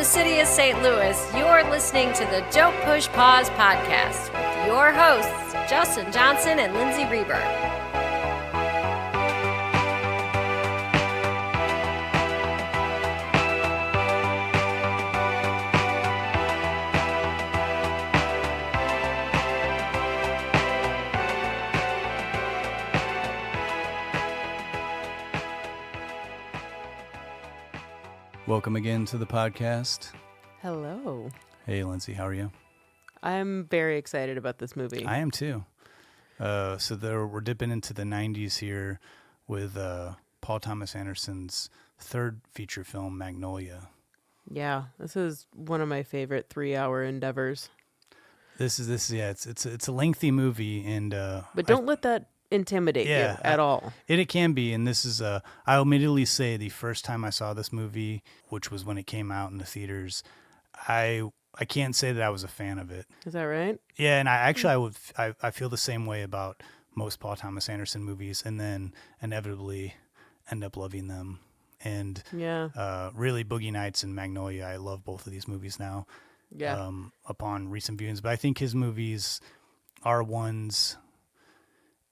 the city of St. Louis, you're listening to the Don't Push Pause podcast with your hosts, Justin Johnson and Lindsay Reber. Welcome again to the podcast. Hello. Hey, Lindsay, how are you? I'm very excited about this movie. I am too. We're dipping into the 90s here with Paul Thomas Anderson's third feature film, Magnolia. Yeah, this is one of my favorite 3-hour endeavors. It's a lengthy movie, and but don't let that intimidate you at all. It can be, and this is I'll immediately say the first time I saw this movie, which was when it came out in the theaters, I can't say that I was a fan of it. Is that right? Yeah, and I feel the same way about most Paul Thomas Anderson movies, and then inevitably end up loving them. And really, Boogie Nights and Magnolia, I love both of these movies now. Yeah. Upon recent viewings, but I think his movies are ones.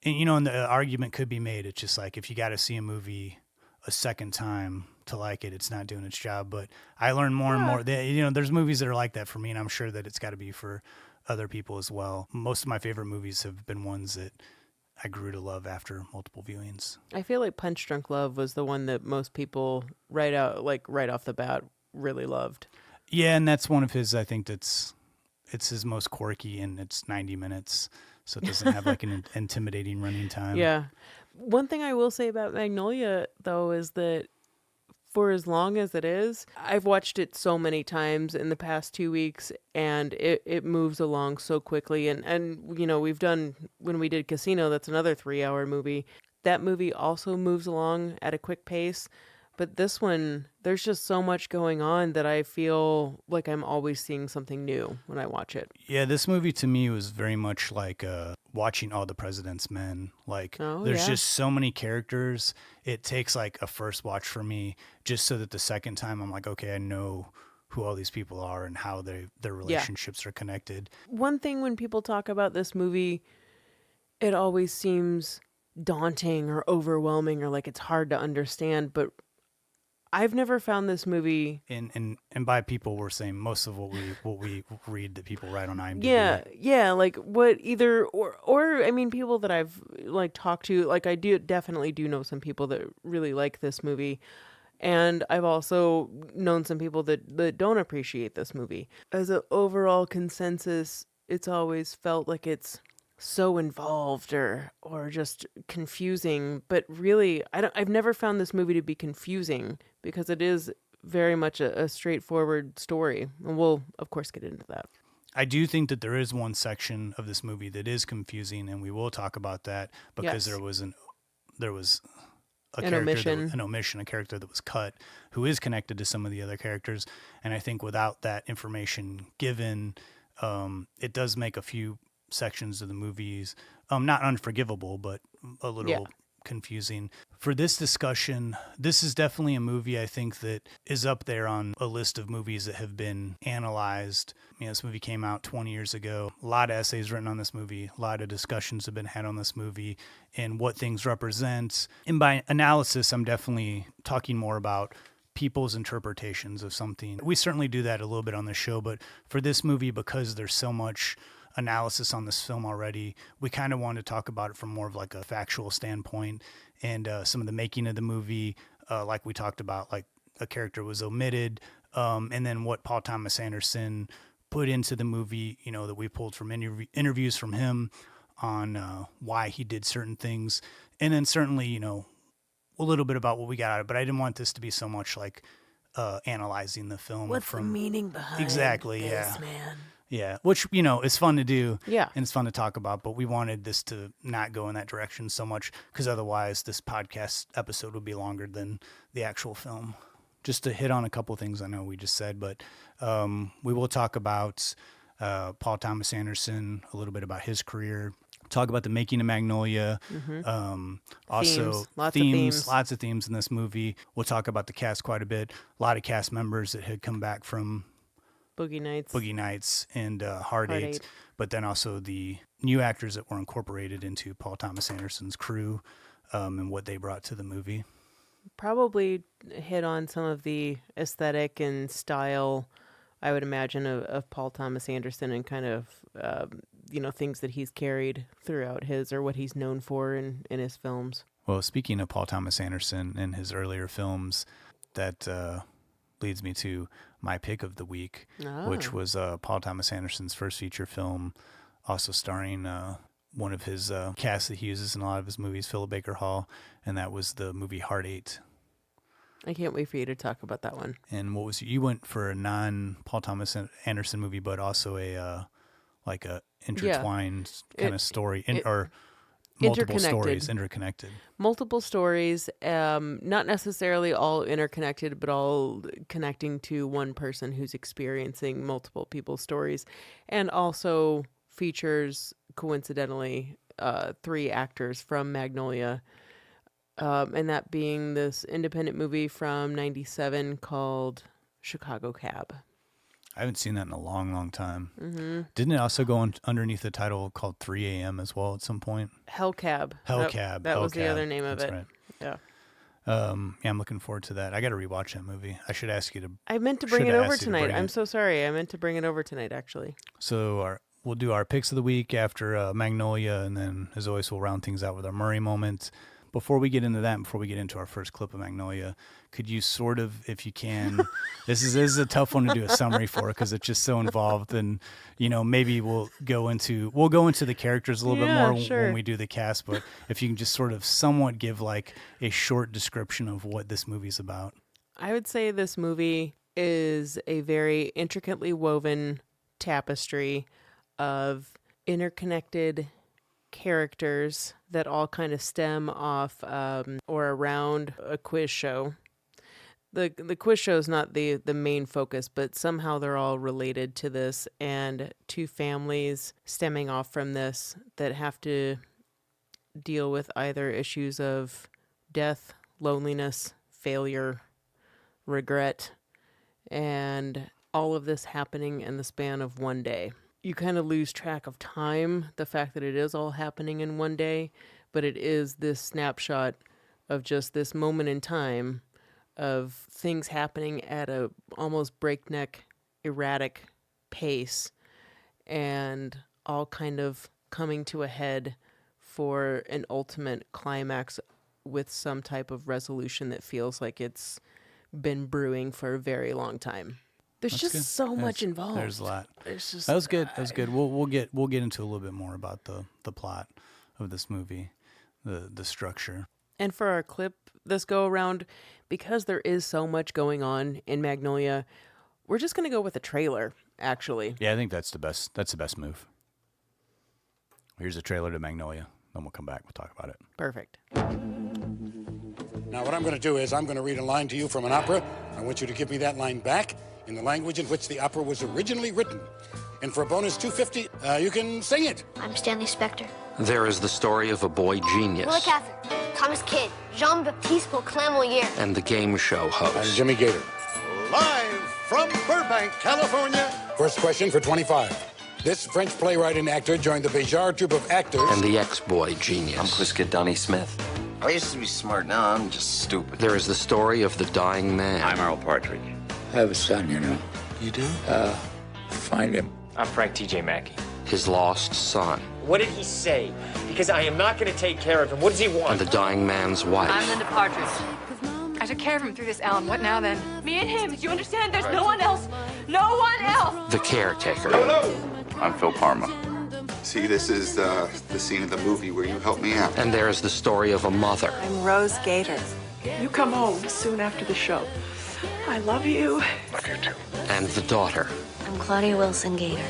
And the argument could be made. It's just like if you got to see a movie a second time to like it, it's not doing its job. But I learn more and more. There's movies that are like that for me, and I'm sure that it's got to be for other people as well. Most of my favorite movies have been ones that I grew to love after multiple viewings. I feel like Punch Drunk Love was the one that most people right off the bat really loved. Yeah, and that's one of his. I think it's his most quirky, and it's 90 minutes. So it doesn't have like an intimidating running time. Yeah. One thing I will say about Magnolia, though, is that for as long as it is, I've watched it so many times in the past 2 weeks, and it moves along so quickly. And we've done, when we did Casino, that's another 3-hour movie. That movie also moves along at a quick pace. But this one, there's just so much going on that I feel like I'm always seeing something new when I watch it. Yeah, this movie to me was very much like watching All the President's Men. There's just so many characters. It takes like a first watch for me just so that the second time I'm like, okay, I know who all these people are and how their relationships are connected. One thing when people talk about this movie, it always seems daunting or overwhelming or like it's hard to understand, but I've never found this movie, and by people we're saying most of what we read that people write on IMDb. Yeah, like what either or I mean people that I've like talked to, like I definitely do know some people that really like this movie, and I've also known some people that don't appreciate this movie. As an overall consensus, it's always felt like it's so involved or just confusing, but really I've never found this movie to be confusing because it is very much a straightforward story, and we'll of course get into that. I do think that there is one section of this movie that is confusing, and we will talk about that because there was an omission, a character that was cut who is connected to some of the other characters, and I think without that information given, it does make a few sections of the movies not unforgivable, but a little confusing. For this discussion, this is definitely a movie I think that is up there on a list of movies that have been analyzed. This movie came out 20 years ago. A lot of essays written on this movie. A lot of discussions have been had on this movie and what things represent. And by analysis, I'm definitely talking more about people's interpretations of something. We certainly do that a little bit on the show, but for this movie, because there's so much analysis on this film already, we kind of wanted to talk about it from more of like a factual standpoint and some of the making of the movie, like we talked about, like a character was omitted, and then what Paul Thomas Anderson put into the movie, that we pulled from interviews from him on why he did certain things, and then certainly, a little bit about what we got out of it, but I didn't want this to be so much like analyzing the film. What's the meaning behind this, man? Yeah, which, is fun to do. Yeah. And it's fun to talk about, but we wanted this to not go in that direction so much because otherwise this podcast episode would be longer than the actual film. Just to hit on a couple things I know we just said, but we will talk about Paul Thomas Anderson, a little bit about his career, talk about the making of Magnolia. Also, lots of themes in this movie. We'll talk about the cast quite a bit. A lot of cast members that had come back from Boogie Nights and Hard Eight, but then also the new actors that were incorporated into Paul Thomas Anderson's crew and what they brought to the movie. Probably hit on some of the aesthetic and style, I would imagine, of Paul Thomas Anderson and kind of, things that he's carried throughout his or what he's known for in his films. Well, speaking of Paul Thomas Anderson and his earlier films, that leads me to my pick of the week, which was Paul Thomas Anderson's first feature film, also starring one of his cast that he uses in a lot of his movies, Philip Baker Hall, and that was the movie Hard Eight. I can't wait for you to talk about that one. And you went for a non-Paul Thomas Anderson movie, but also a intertwined kind of story, or multiple stories interconnected. Multiple stories, not necessarily all interconnected, but all connecting to one person who's experiencing multiple people's stories, and also features, coincidentally, 3 actors from Magnolia, and that being this independent movie from 97 called Chicago Cab. I haven't seen that in a long, long time. Mm-hmm. Didn't it also go underneath the title called 3 a.m. as well at some point? Hellcab. Hellcab. That was the other name of That's it. Right. Yeah. I'm looking forward to that. I got to rewatch that movie. I should ask you to. I meant to bring it over tonight. I'm so sorry. I meant to bring it over tonight, actually. So we'll do our picks of the week after Magnolia, and then, as always, we'll round things out with our Murray moment. Before we get into that, before we get into our first clip of Magnolia, could you sort of, if you can, this is a tough one to do a summary for because it's just so involved, and maybe we'll go into the characters a little bit more when we do the cast. But if you can just sort of somewhat give like a short description of what this movie's about. I would say this movie is a very intricately woven tapestry of interconnected characters that all kind of stem off or around a quiz show. The quiz show is not the main focus, but somehow they're all related to this, and 2 families stemming off from this that have to deal with either issues of death, loneliness, failure, regret, and all of this happening in the span of one day. You kind of lose track of time, the fact that it is all happening in one day, but it is this snapshot of just this moment in time of things happening at a almost breakneck, erratic pace, and all kind of coming to a head for an ultimate climax with some type of resolution that feels like it's been brewing for a very long time. There's That's just good. so much involved. There's a lot. It's just, That was good. We'll get into a little bit more about the plot of this movie, the structure. And for our clip this go around, because there is so much going on in Magnolia, we're just going to go with a trailer, actually. Yeah, I think that's the best move. Here's a trailer to Magnolia. Then we'll come back. We'll talk about it. Perfect. Now, what I'm going to do is I'm going to read a line to you from an opera. I want you to give me that line back in the language in which the opera was originally written. And for a bonus $250, you can sing it. I'm Stanley Spector. There is the story of a boy genius. Willa Cather, Thomas Kidd, Jean-Baptiste Clairmoyer. And the game show host. I'm Jimmy Gator. Live from Burbank, California. First question for 25. This French playwright and actor joined the Béjart troupe of actors. And the ex-boy genius. I'm Quiskett Dunny Smith. I used to be smart, now I'm just stupid. There is the story of the dying man. I'm Earl Partridge. I have a son, you know. You do? Find him. I'm Frank T.J. Mackey. His lost son. What did he say? Because I am not going to take care of him. What does he want? And the dying man's wife. I'm Linda Partridge. I took care of him through this, Alan. What now, then? Me and him. Do you understand? There's no one else. No one else. The caretaker. Hello. I'm Phil Parma. See, this is the scene of the movie where you helped me out. And there is the story of a mother. I'm Rose Gator. You come home soon after the show. I love you. Love you too. And the daughter. I'm Claudia Wilson Gator.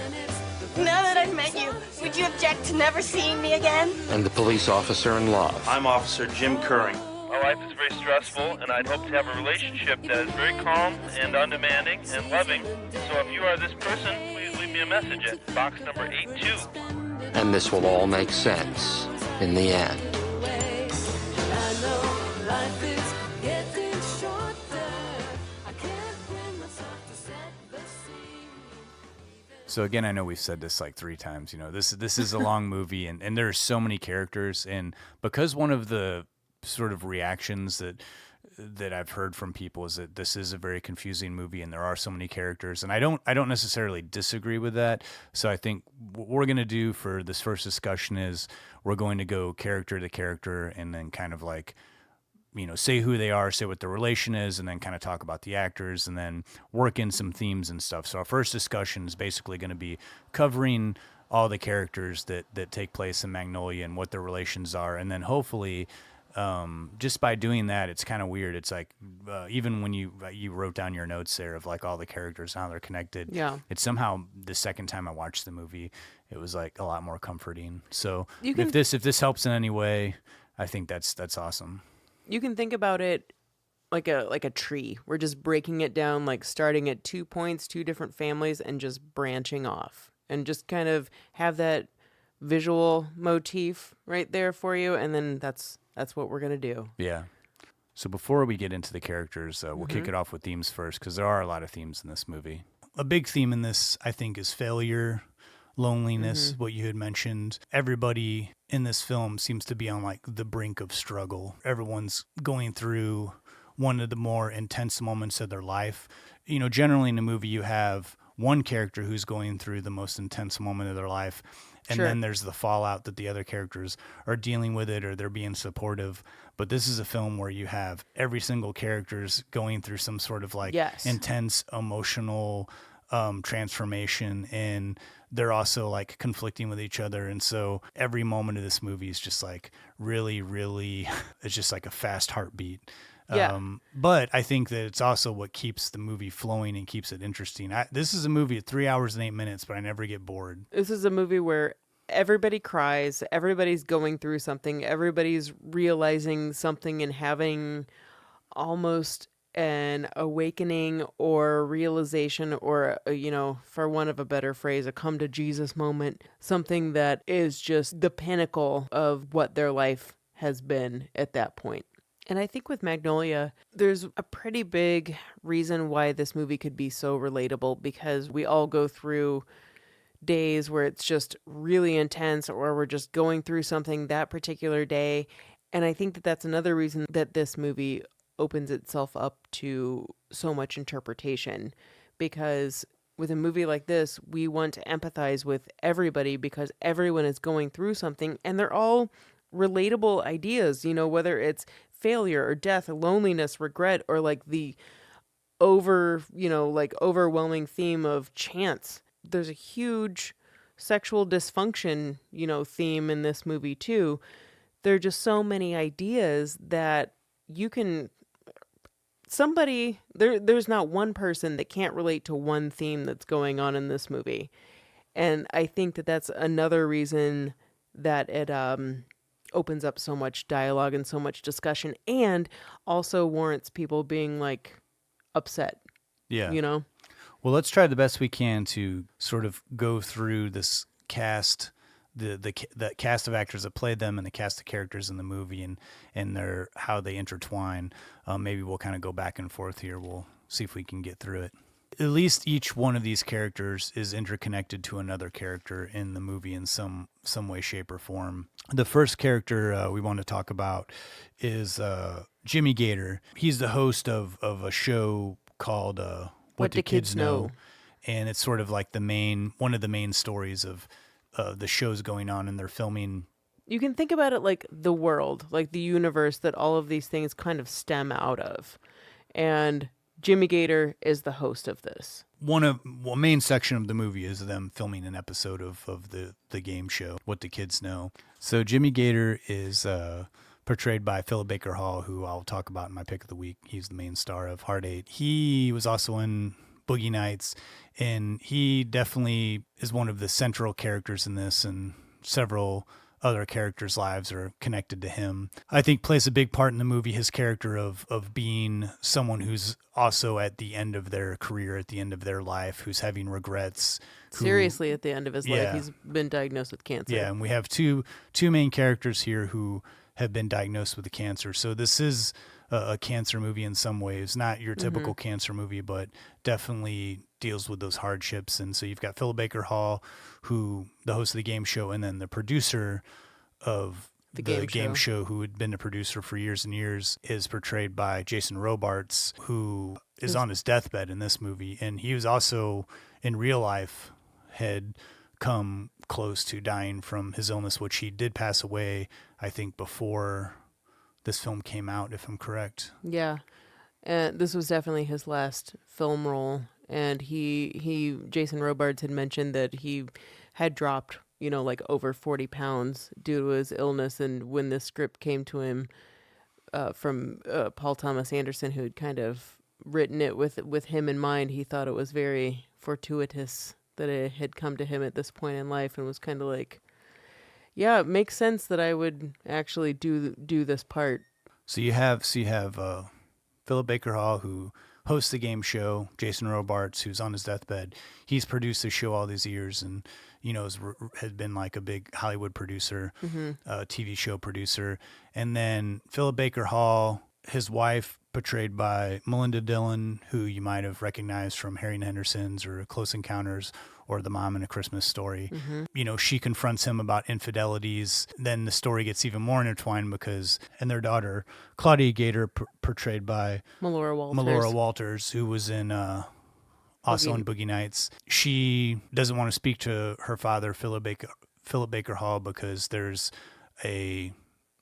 Now that I've met you, would you object to never seeing me again? And the police officer in love. I'm Officer Jim Curring. My life is very stressful, and I'd hope to have a relationship that is very calm and undemanding and loving. So if you are this person, please leave me a message at box number 82. And this will all make sense in the end. So again, I know we've said this like 3 times, this is a long movie and there are so many characters, and because one of the sort of reactions that I've heard from people is that this is a very confusing movie and there are so many characters, and I don't necessarily disagree with that. So I think what we're going to do for this first discussion is we're going to go character to character and then kind of like, say who they are, say what the relation is, and then kind of talk about the actors and then work in some themes and stuff. So our first discussion is basically going to be covering all the characters that take place in Magnolia and what their relations are. And then hopefully, just by doing that, it's kind of weird. It's like, even when you wrote down your notes there of like all the characters, how they're connected. Yeah. It's somehow the second time I watched the movie, it was like a lot more comforting. So can, if this helps in any way, I think that's awesome. You can think about it like a tree. We're just breaking it down, like starting at 2 points, 2 different families, and just branching off, and just kind of have that visual motif right there for you. And then that's what we're gonna do. Yeah. So before we get into the characters, we'll kick it off with themes first, because there are a lot of themes in this movie. A big theme in this, I think, is failure, loneliness, what you had mentioned. Everybody in this film seems to be on like the brink of struggle. Everyone's going through one of the more intense moments of their life. Generally in a movie you have one character who's going through the most intense moment of their life, and then there's the fallout that the other characters are dealing with it or they're being supportive. But this is a film where you have every single character's going through some sort of like intense emotional transformation, and they're also like conflicting with each other. And so every moment of this movie is just like really, really, it's just like a fast heartbeat. Yeah. But I think that it's also what keeps the movie flowing and keeps it interesting. This is a movie at 3 hours and 8 minutes, but I never get bored. This is a movie where everybody cries, everybody's going through something, everybody's realizing something and having almost an awakening or realization or, for want of a better phrase, a come to Jesus moment, something that is just the pinnacle of what their life has been at that point. And I think with Magnolia, there's a pretty big reason why this movie could be so relatable, because we all go through days where it's just really intense, or we're just going through something that particular day. And I think that that's another reason that this movie opens itself up to so much interpretation, because with a movie like this, we want to empathize with everybody because everyone is going through something, and they're all relatable ideas, whether it's failure or death or loneliness, regret, or like the overwhelming theme of chance. There's a huge sexual dysfunction, theme in this movie too. There are just so many ideas that you can, there's not one person that can't relate to one theme that's going on in this movie. And I think that that's another reason that it opens up so much dialogue and so much discussion, and also warrants people being like upset. Yeah. Well, let's try the best we can to sort of go through this cast, the cast of actors that played them and the cast of characters in the movie, and how they intertwine. Maybe we'll kind of go back and forth here. We'll see if we can get through it. At least each one of these characters is interconnected to another character in the movie in some way, shape, or form. The first character we want to talk about is Jimmy Gator. He's the host of a show called What Do Kids Know? And it's sort of like one of the main stories of the shows going on, and they're filming. You can think about it like the world, like the universe that all of these things kind of stem out of. And Jimmy Gator is the host of this. One main section of the movie is them filming an episode of the game show, What Do Kids Know? So Jimmy Gator is portrayed by Philip Baker Hall, who I'll talk about in my pick of the week. He's the main star of Heart 8. He was also in Boogie Nights, and he definitely is one of the central characters in this, and several other characters' lives are connected to him. I think plays a big part in the movie, his character of being someone who's also at the end of their career, at the end of their life, who's having regrets. Seriously, at the end of his life, he's been diagnosed with cancer. Yeah, and we have two main characters here who have been diagnosed with the cancer. So this is a cancer movie in some ways, not your typical cancer movie, but definitely deals with those hardships. And so you've got Philip Baker Hall, who the host of the game show, and then the producer of the game show, who had been a producer for years and years, is portrayed by Jason Robards, who is on his deathbed in this movie. And he was also in real life had come close to dying from his illness, which he did pass away, I think, before this film came out, if I'm correct. Yeah. And this was definitely his last film role. And Jason Robards had mentioned that he had dropped, like over 40 pounds due to his illness. And when this script came to him from Paul Thomas Anderson, who had kind of written it with him in mind, he thought it was very fortuitous that it had come to him at this point in life, and was kind of like, yeah, it makes sense that I would actually do this part. So you have Philip Baker Hall, who hosts the game show, Jason Robards, who's on his deathbed. He's produced the show all these years, and has been like a big Hollywood producer, TV show producer. And then Philip Baker Hall, his wife, portrayed by Melinda Dillon, who you might have recognized from Harry and Henderson's or Close Encounters or The Mom in A Christmas Story. She confronts him about infidelities. Then the story gets even more intertwined and their daughter, Claudia Gator, portrayed by Melora Walters, who was in also in Boogie Nights. She doesn't want to speak to her father, Philip Baker Hall, because there's a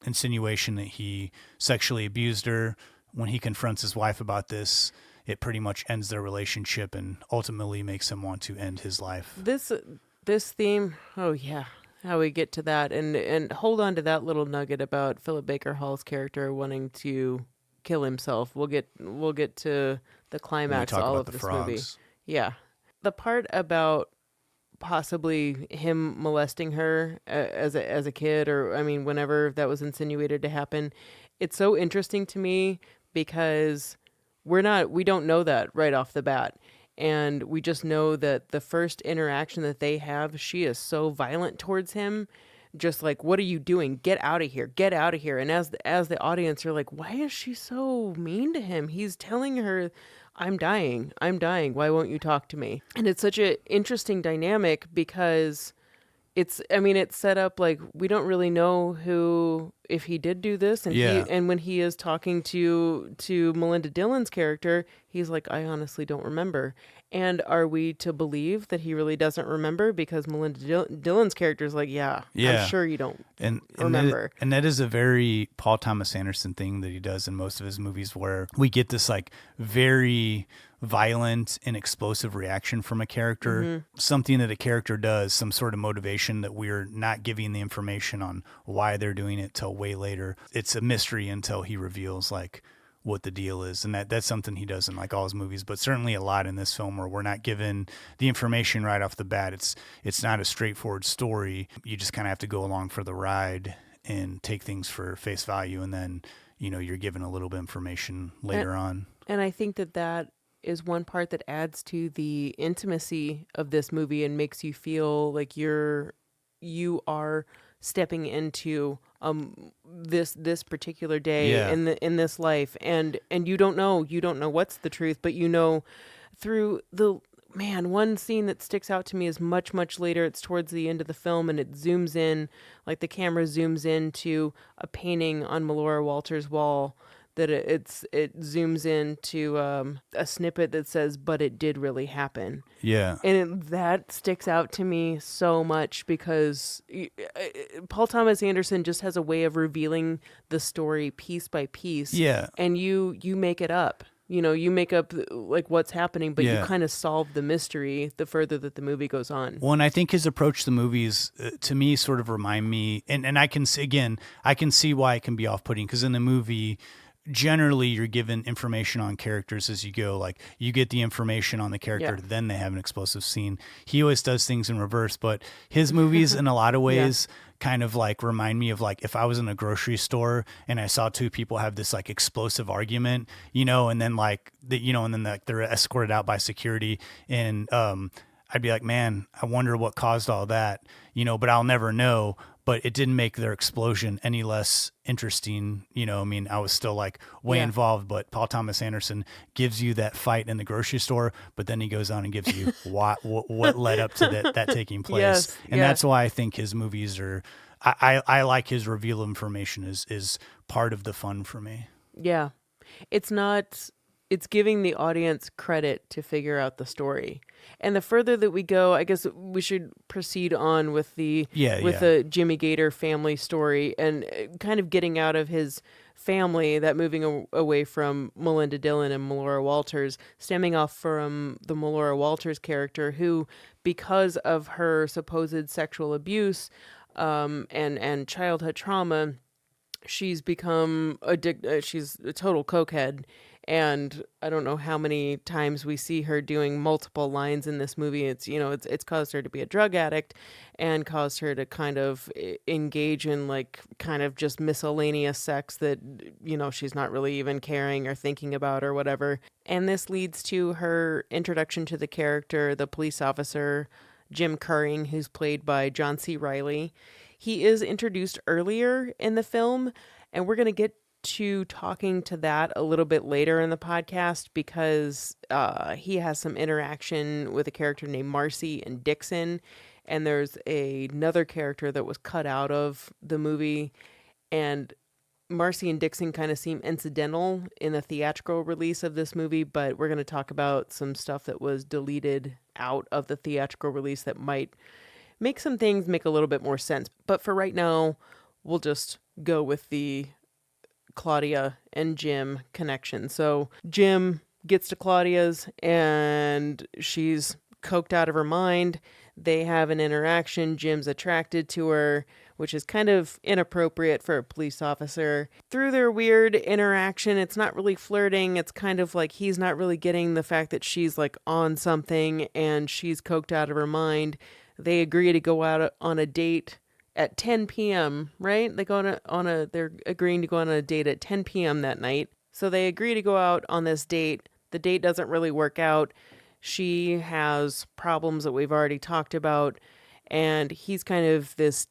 insinuation that he sexually abused her. When he confronts his wife about this, it pretty much ends their relationship and ultimately makes him want to end his life. This theme, oh yeah, how we get to that, and hold on to that little nugget about Philip Baker Hall's character wanting to kill himself. We'll get to the climax all of this movie. Yeah, the part about possibly him molesting her as a kid, or whenever that was insinuated to happen, it's so interesting to me because we don't know that right off the bat. And we just know that the first interaction that they have, she is so violent towards him, just like, what are you doing? Get out of here. Get out of here. And as the audience are like, why is she so mean to him? He's telling her, I'm dying. Why won't you talk to me? And it's such an interesting dynamic because it's set up like we don't really know if he did do this, and when he is talking to Melinda Dillon's character, he's like, I honestly don't remember. And are we to believe that he really doesn't remember because Melinda Dillon's character is like, yeah, I'm sure you don't remember. And that is a very Paul Thomas Anderson thing that he does in most of his movies, where we get this like very violent and explosive reaction from a character, something that a character does, some sort of motivation that we're not giving the information on why they're doing it till way later. It's a mystery until he reveals like what the deal is. And that's something he does in like all his movies, but certainly a lot in this film where we're not given the information right off the bat. It's not a straightforward story. You just kind of have to go along for the ride and take things for face value. And then, you're given a little bit of information later on. And I think that is one part that adds to the intimacy of this movie and makes you feel like you are stepping into this particular day in this life, and you don't know what's the truth, but through the one scene that sticks out to me is much later. It's towards the end of the film, and it zooms in, like the camera zooms into a painting on Melora Walters' wall. That it zooms into a snippet that says, but it did really happen. Yeah. And that sticks out to me so much because Paul Thomas Anderson just has a way of revealing the story piece by piece. Yeah. And you make it up. You make up like what's happening, but you kind of solve the mystery the further that the movie goes on. Well, and I think his approach to the movies, to me, sort of remind me, and I can see why it can be off-putting, because in the movie, generally you're given information on characters as you go. Like you get the information on the character, then they have an explosive scene. He always does things in reverse, but his movies in a lot of ways kind of like remind me of like if I was in a grocery store and I saw two people have this like explosive argument, and then like they're escorted out by security, and I'd be like, man, I wonder what caused all that, but I'll never know. But it didn't make their explosion any less interesting. I was still like way involved, but Paul Thomas Anderson gives you that fight in the grocery store, but then he goes on and gives you what led up to that taking place. That's why I think his movies are, I like his reveal information is part of the fun for me. Yeah. It's giving the audience credit to figure out the story. And the further that we go, I guess we should proceed on with the Jimmy Gator family story and kind of getting out of his family, that moving away from Melinda Dillon and Melora Walters, stemming off from the Melora Walters character who, because of her supposed sexual abuse and childhood trauma, she's become she's a total cokehead. And I don't know how many times we see her doing multiple lines in this movie. It's caused her to be a drug addict and caused her to kind of engage in like kind of just miscellaneous sex that, she's not really even caring or thinking about or whatever. And this leads to her introduction to the character, the police officer, Jim Curring, who's played by John C. Reilly. He is introduced earlier in the film, and we're going to get to talking to that a little bit later in the podcast because he has some interaction with a character named Marcy and Dixon, and there's another character that was cut out of the movie, and Marcy and Dixon kind of seem incidental in the theatrical release of this movie, but we're going to talk about some stuff that was deleted out of the theatrical release that might make some things make a little bit more sense. But for right now, we'll just go with the Claudia and Jim connection. So Jim gets to Claudia's and she's coked out of her mind. They have an interaction. Jim's attracted to her, which is kind of inappropriate for a police officer. Through their weird interaction, it's not really flirting. It's kind of like he's not really getting the fact that she's like on something and she's coked out of her mind. They agree to go out on a date at 10 p.m., right? They're agreeing to go on a date at 10 p.m. that night. So they agree to go out on this date. The date doesn't really work out. She has problems that we've already talked about, and he's kind of this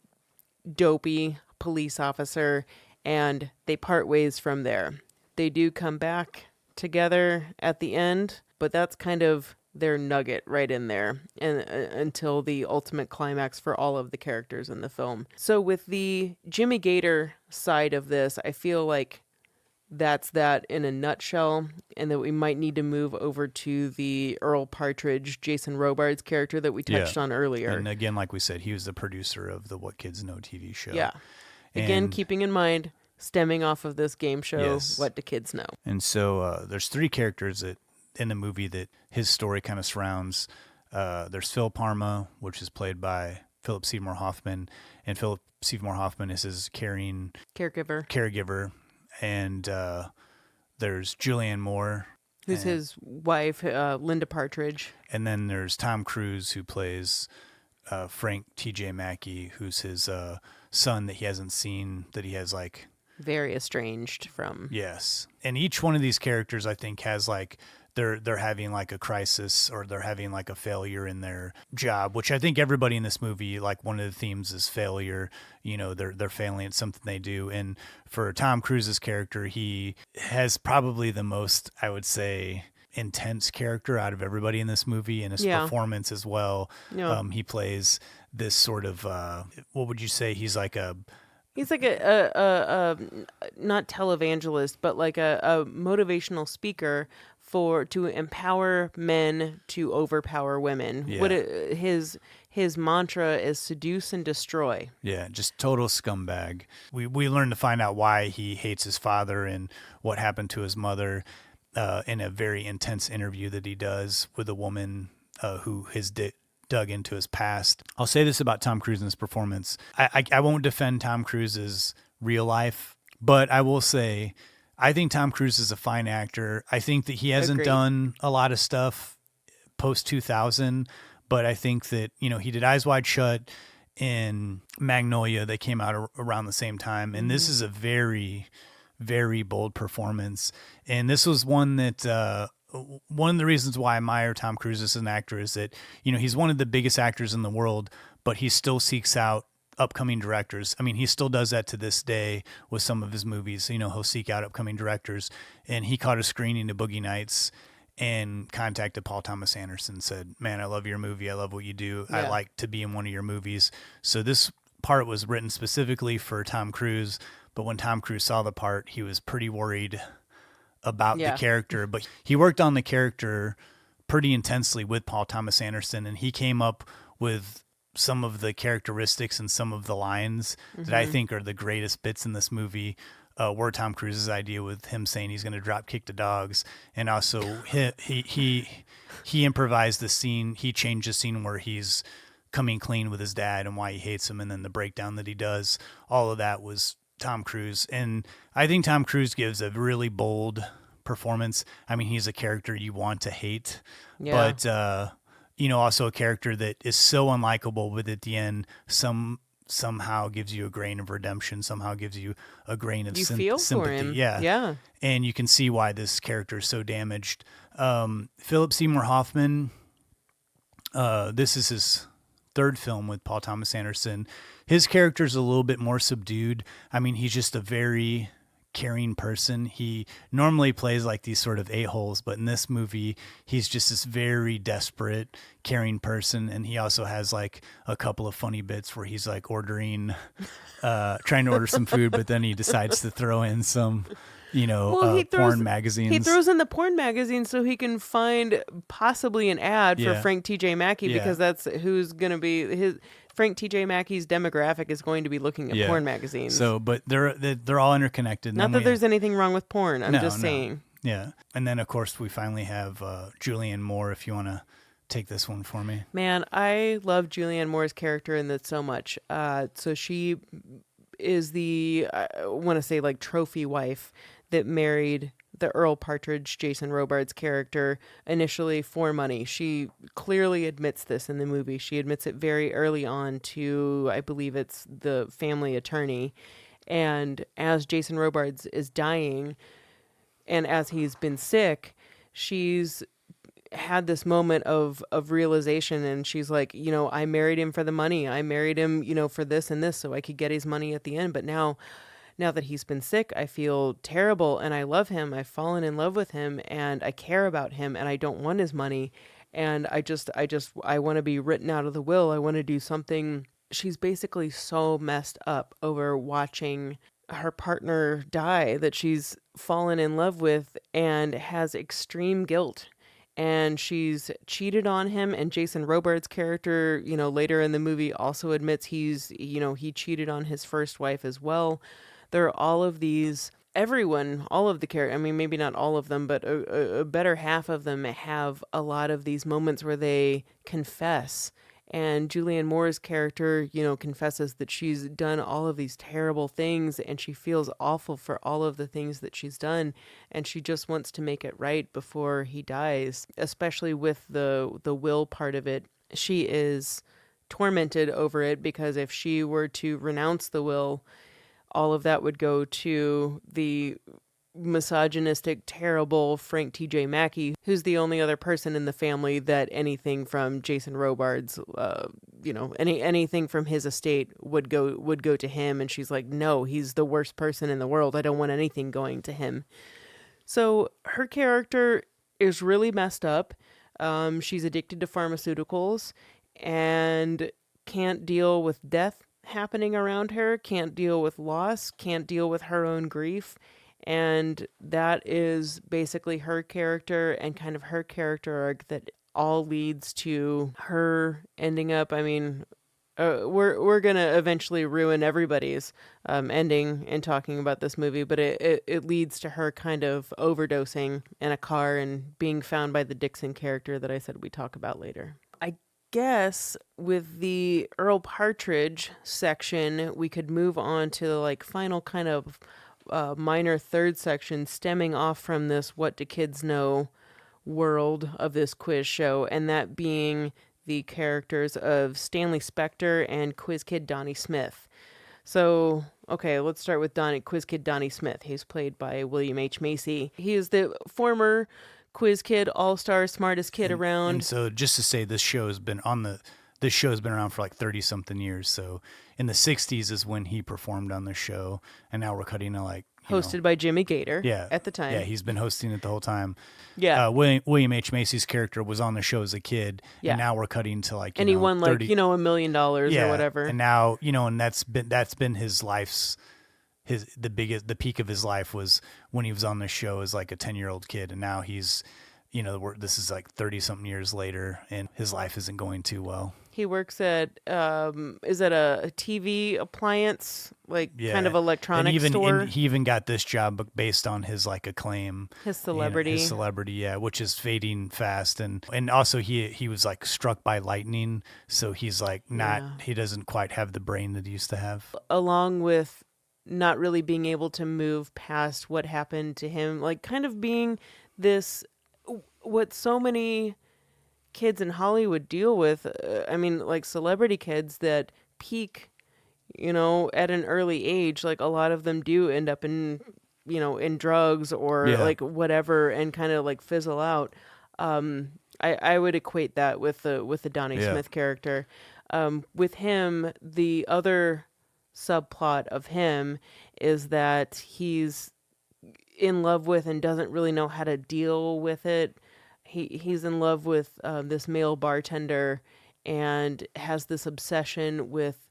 dopey police officer, and they part ways from there. They do come back together at the end, but that's kind of their nugget right in there and until the ultimate climax for all of the characters in the film. So with the Jimmy Gator side of this, I feel like that's that in a nutshell, and that we might need to move over to the Earl Partridge, Jason Robards character that we touched on earlier. And again, like we said, he was the producer of the What Kids Know TV show. Yeah. Again, keeping in mind, stemming off of this game show, What Do Kids Know? And so there's three characters that in the movie that his story kind of surrounds. There's Phil Parma, which is played by Philip Seymour Hoffman, and Philip Seymour Hoffman is his caregiver. And there's Julianne Moore, who's his wife, Linda Partridge. And then there's Tom Cruise, who plays Frank T.J. Mackey, who's his son that he hasn't seen, that he has like very estranged from. Yes, and each one of these characters, I think, has like they're having like a crisis or they're having like a failure in their job, which I think everybody in this movie, like one of the themes is failure. They're failing at something they do. And for Tom Cruise's character, he has probably the most, I would say, intense character out of everybody in this movie, and his performance as well. Yeah. He plays this sort of, what would you say? He's like a not televangelist, but like a motivational speaker to empower men to overpower women. Yeah. His mantra is seduce and destroy. Yeah, just total scumbag. We learn to find out why he hates his father and what happened to his mother in a very intense interview that he does with a woman who has dug into his past. I'll say this about Tom Cruise's performance. I won't defend Tom Cruise's real life, but I will say I think Tom Cruise is a fine actor. I think that he hasn't done a lot of stuff post 2000, but I think that, he did Eyes Wide Shut and Magnolia. They came out around the same time. And this is a very, very bold performance. And this was one that, one of the reasons why I admire Tom Cruise as an actor is that, he's one of the biggest actors in the world, but he still seeks out upcoming directors. I mean, he still does that to this day with some of his movies. He'll seek out upcoming directors, and he caught a screening of Boogie Nights and contacted Paul Thomas Anderson, said, "Man, I love your movie. I love what you do. I like to be in one of your movies." So this part was written specifically for Tom Cruise, but when Tom Cruise saw the part, he was pretty worried about the character, but he worked on the character pretty intensely with Paul Thomas Anderson, and he came up with some of the characteristics and some of the lines that I think are the greatest bits in this movie were Tom Cruise's idea, with him saying he's going to drop kick the dogs. And also he improvised the scene. He changed the scene where he's coming clean with his dad and why he hates him. And then the breakdown that he does, all of that was Tom Cruise. And I think Tom Cruise gives a really bold performance. I mean, he's a character you want to hate, but, also a character that is so unlikable, but at the end, somehow gives you a grain of redemption, somehow gives you a grain of feel sympathy. For him. Yeah. And you can see why this character is so damaged. Philip Seymour Hoffman, this is his third film with Paul Thomas Anderson. His character is a little bit more subdued. I mean, he's just a very caring person. He normally plays like these sort of a-holes, but in this movie, he's just this very desperate, caring person. And he also has like a couple of funny bits where he's like trying to order some food, but then he decides to throw in some, porn magazines. He throws in the porn magazines so he can find possibly an ad for Frank T.J. Mackey, because that's who's going to be his... Frank T.J. Mackey's demographic is going to be looking at porn magazines. So, but they're all interconnected. Not that there's anything wrong with porn. I'm just saying. Yeah. And then, of course, we finally have Julianne Moore, if you want to take this one for me. Man, I love Julianne Moore's character in that so much. So she is the, I want to say, like, trophy wife that married the Earl Partridge, Jason Robards' character, initially for money. She clearly admits this in the movie. She admits it very early on to, I believe it's the family attorney. And as Jason Robards is dying, and as he's been sick, she's had this moment of realization, and she's like, I married him for the money. I married him, for this and this so I could get his money at the end. But now that he's been sick, I feel terrible, and I love him. I've fallen in love with him, and I care about him, and I don't want his money. And I want to be written out of the will. I want to do something. She's basically so messed up over watching her partner die that she's fallen in love with, and has extreme guilt. And she's cheated on him. And Jason Robards' character, later in the movie also admits he cheated on his first wife as well. There are all of these, all of the characters, I mean, maybe not all of them, but a better half of them have a lot of these moments where they confess. And Julianne Moore's character, confesses that she's done all of these terrible things, and she feels awful for all of the things that she's done. And she just wants to make it right before he dies, especially with the will part of it. She is tormented over it, because if she were to renounce the will, all of that would go to the misogynistic, terrible Frank T.J. Mackey, who's the only other person in the family that anything from Jason Robards, anything from his estate would go to him. And she's like, no, he's the worst person in the world. I don't want anything going to him. So her character is really messed up. She's addicted to pharmaceuticals and can't deal with death happening around her, can't deal with loss, can't deal with her own grief. And that is basically her character and kind of her character arc that all leads to her ending up, we're going to eventually ruin everybody's ending in talking about this movie, but it leads to her kind of overdosing in a car and being found by the Dixon character that I said we talk about later. I guess with the Earl Partridge section, we could move on to the final kind of minor third section stemming off from this What Do Kids Know world of this quiz show, and that being the characters of Stanley Spector and Quiz Kid Donnie Smith. So, okay, let's start with Quiz Kid Donnie Smith. He's played by William H. Macy. He is the former Quiz Kid, all-star, smartest kid around. And so just to say, this show has been around for like 30-something years. So in the 60s is when he performed on the show, and now we're cutting to like... Hosted by Jimmy Gator at the time. Yeah, he's been hosting it the whole time. Yeah. William H. Macy's character was on the show as a kid, and now we're cutting to like, and he won 30, like, $1 million or whatever. And now, and that's been his life's, the peak of his life was when he was on the show as like a 10-year-old kid, and now he's, this is like 30-something years later, and his life isn't going too well. He works at, is it a TV appliance, kind of electronic store? And he even got this job based on his like acclaim. His celebrity. Which is fading fast. And also he was like struck by lightning. So he's like he doesn't quite have the brain that he used to have. Along with not really being able to move past what happened to him, like kind of being this, what so many kids in Hollywood deal with, like celebrity kids that peak, at an early age, like a lot of them do end up in, in drugs or like whatever, and kind of like fizzle out. I would equate that with the Donnie Smith character. With him, the other subplot of him is that he's in love with and doesn't really know how to deal with it. He's in love with this male bartender and has this obsession with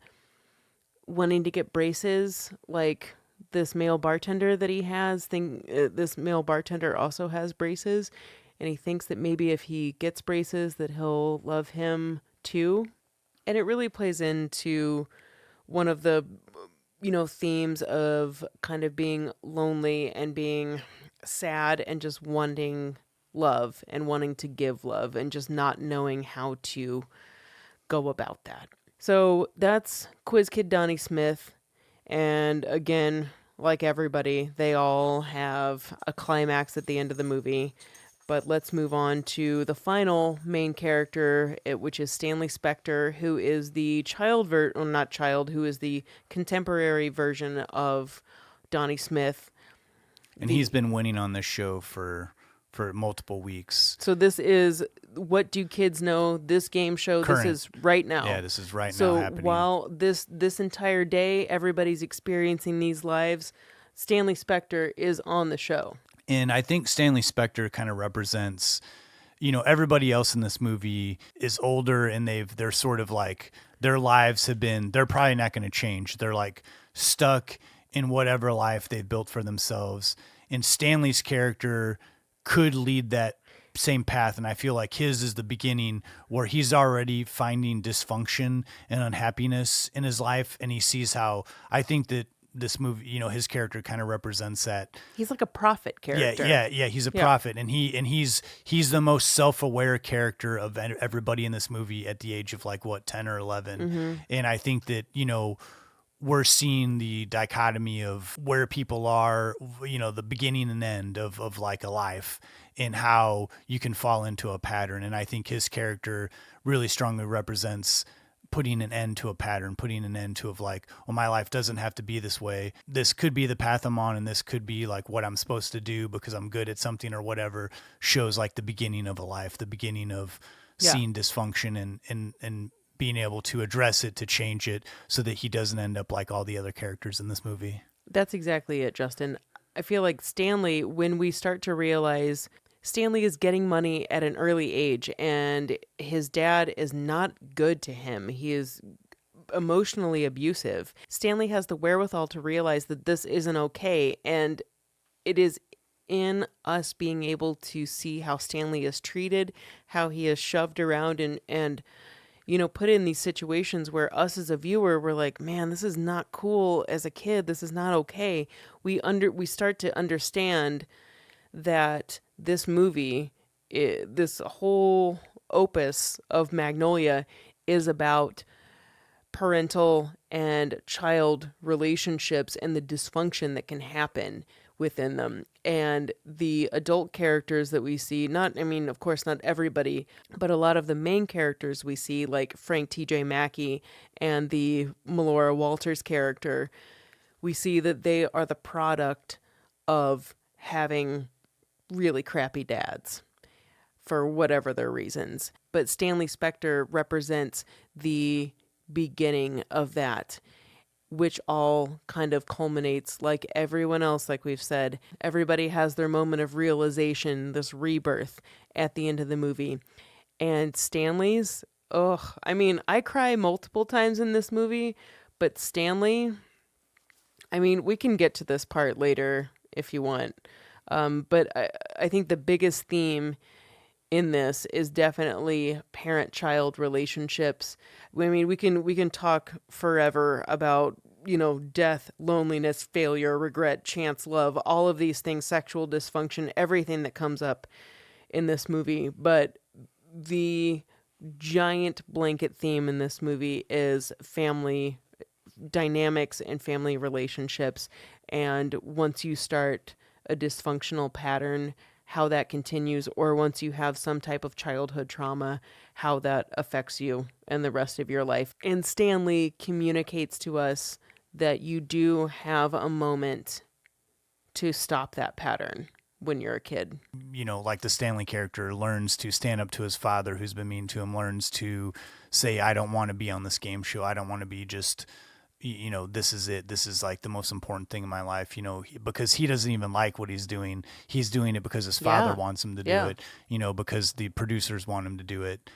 wanting to get braces like this male bartender that he has. This male bartender also has braces, and he thinks that maybe if he gets braces that he'll love him too. And it really plays into one of the, themes of kind of being lonely and being sad and just wanting love and wanting to give love and just not knowing how to go about that. So that's Quiz Kid Donnie Smith. And again, like everybody, they all have a climax at the end of the movie. But let's move on to the final main character, which is Stanley Spector, who is the who is the contemporary version of Donnie Smith. And he's been winning on this show for multiple weeks. So this is What Do Kids Know? This game show. Current. This is right now. Yeah, this is right now happening. So while this entire day, everybody's experiencing these lives, Stanley Spector is on the show. And I think Stanley Spector kind of represents, everybody else in this movie is older, and they're sort of like, their lives they're probably not going to change. They're like stuck in whatever life they've built for themselves. And Stanley's character could lead that same path, and I feel like his is the beginning where he's already finding dysfunction and unhappiness in his life, and he sees how, I think that this movie, his character kind of represents that. He's like a prophet character. Yeah, he's a prophet, and he's the most self-aware character of everybody in this movie at the age of 10 or 11. Mm-hmm. And I think that, we're seeing the dichotomy of where people are, the beginning and end of like a life, and how you can fall into a pattern. And I think his character really strongly represents putting an end to a pattern, putting an end to my life doesn't have to be this way. This could be the path I'm on, and this could be like what I'm supposed to do because I'm good at something or whatever. Shows like the beginning of a life, the beginning of seeing dysfunction and being able to address it, to change it, so that he doesn't end up like all the other characters in this movie. That's exactly it, Justin. I feel like Stanley, when we start to realize Stanley is getting money at an early age, and his dad is not good to him. He is emotionally abusive. Stanley has the wherewithal to realize that this isn't okay, and it is in us being able to see how Stanley is treated, how he is shoved around and put in these situations where us as a viewer, we're like, man, this is not cool as a kid. This is not okay. We start to understand that this movie, this whole opus of Magnolia, is about parental and child relationships and the dysfunction that can happen within them. And the adult characters that we see, of course, not everybody, but a lot of the main characters we see, like Frank T.J. Mackey and the Melora Walters character, we see that they are the product of having really crappy dads for whatever their reasons. But Stanley Spector represents the beginning of that, which all kind of culminates like everyone else, like we've said. Everybody has their moment of realization, this rebirth at the end of the movie. And Stanley's, I cry multiple times in this movie, but Stanley, we can get to this part later if you want. But I think the biggest theme in this is definitely parent-child relationships. We can talk forever about, death, loneliness, failure, regret, chance, love, all of these things, sexual dysfunction, everything that comes up in this movie. But the giant blanket theme in this movie is family dynamics and family relationships. And once you start a dysfunctional pattern, how that continues, or once you have some type of childhood trauma, how that affects you and the rest of your life. And Stanley communicates to us that you do have a moment to stop that pattern when you're a kid. Like the Stanley character learns to stand up to his father who's been mean to him, learns to say, I don't want to be on this game show. I don't want to be just... this is it. This is like the most important thing in my life, because he doesn't even like what he's doing. He's doing it because his father wants him to do it, because the producers want him to do it.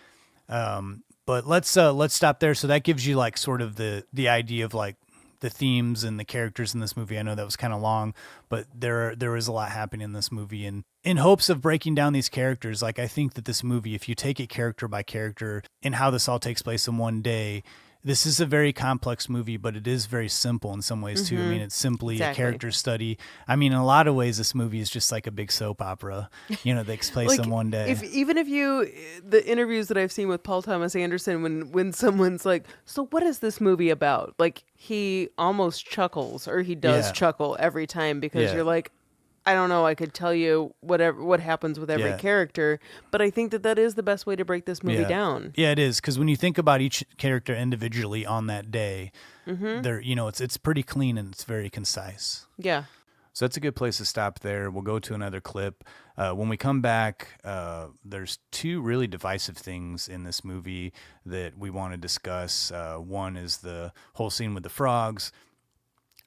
But let's stop there. So that gives you like sort of the idea of like the themes and the characters in this movie. I know that was kind of long, but there is a lot happening in this movie. And in hopes of breaking down these characters, like I think that this movie, if you take it character by character and how this all takes place in one day, this is a very complex movie, but it is very simple in some ways too. Mm-hmm. It's simply a character study. In a lot of ways, this movie is just like a big soap opera, that takes place in one day. The interviews that I've seen with Paul Thomas Anderson, when someone's like, so what is this movie about? Like, he almost chuckles, or he does chuckle every time, because you're like, I don't know, I could tell you what happens with every character, but I think that is the best way to break this movie down. Yeah, it is, because when you think about each character individually on that day, they're, it's pretty clean and it's very concise. Yeah. So that's a good place to stop there. We'll go to another clip. When we come back, there's two really divisive things in this movie that we want to discuss. One is the whole scene with the frogs.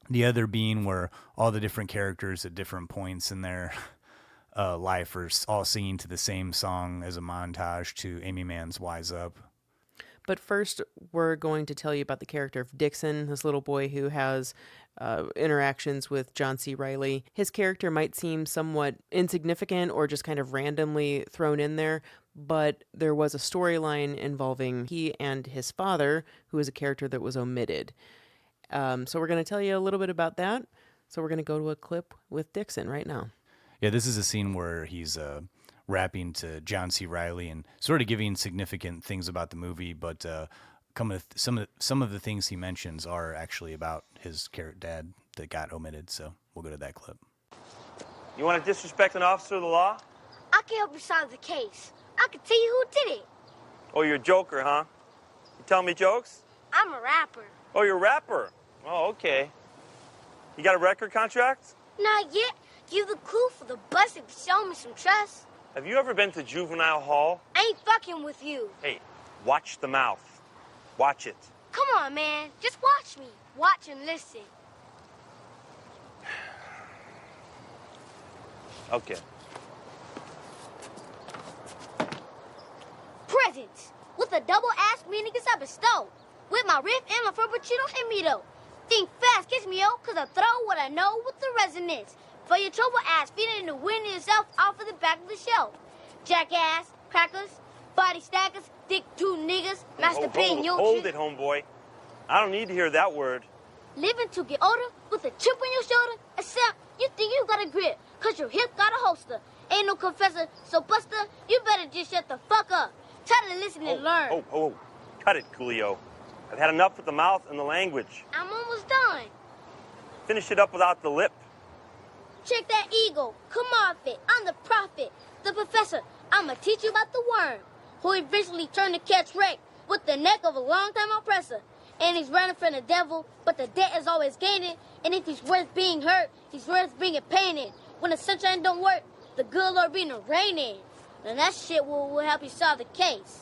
The other being where all the different characters at different points in their life are all singing to the same song as a montage to Amy Mann's Wise Up. But first, we're going to tell you about the character of Dixon, this little boy who has interactions with John C. Reilly. His character might seem somewhat insignificant or just kind of randomly thrown in there, but there was a storyline involving he and his father, who is a character that was omitted. So we're going to tell you a little bit about that. So we're going to go to a clip with Dixon right now. Yeah, this is a scene where he's rapping to John C. Reilly and sort of giving significant things about the movie, but some of the things he mentions are actually about his dad that got omitted. So we'll go to that clip. You want to disrespect an officer of the law? I can help you solve the case. I can tell you who did it. Oh, you're a joker, huh? You tell me jokes? I'm a rapper. Oh, you're a rapper. Oh, okay. You got a record contract? Not yet. Give the clue for the bus if you show me some trust. Have you ever been to juvenile hall? I ain't fucking with you. Hey, watch the mouth. Watch it. Come on, man. Just watch me. Watch and listen. Okay. Presents. With a double-ass meaning I bestow. With my riff and my frappuccino hit me though. Think fast, kiss me, yo, cause I throw what I know with the resonance. For your trouble ass, feed it in the wind yourself off of the back of the shelf. Jackass, crackers, body stackers, dick two niggas, master pain, yo. Hold it, homeboy. I don't need to hear that word. Living to get older with a chip on your shoulder, except you think you got a grip, cause your hip got a holster. Ain't no confessor, so Buster, you better just shut the fuck up. Try to listen and learn. Oh, cut it, Coolio. I've had enough with the mouth and the language. I'm almost done. Finish it up without the lip. Check that eagle. Come off it. I'm the prophet, the professor. I'm going to teach you about the worm, who eventually turned to catch wreck with the neck of a long-time oppressor. And he's running from the devil, but the debt is always gaining. And if he's worth being hurt, he's worth being painted. When the sunshine don't work, the good Lord being raining. And that shit will help you solve the case.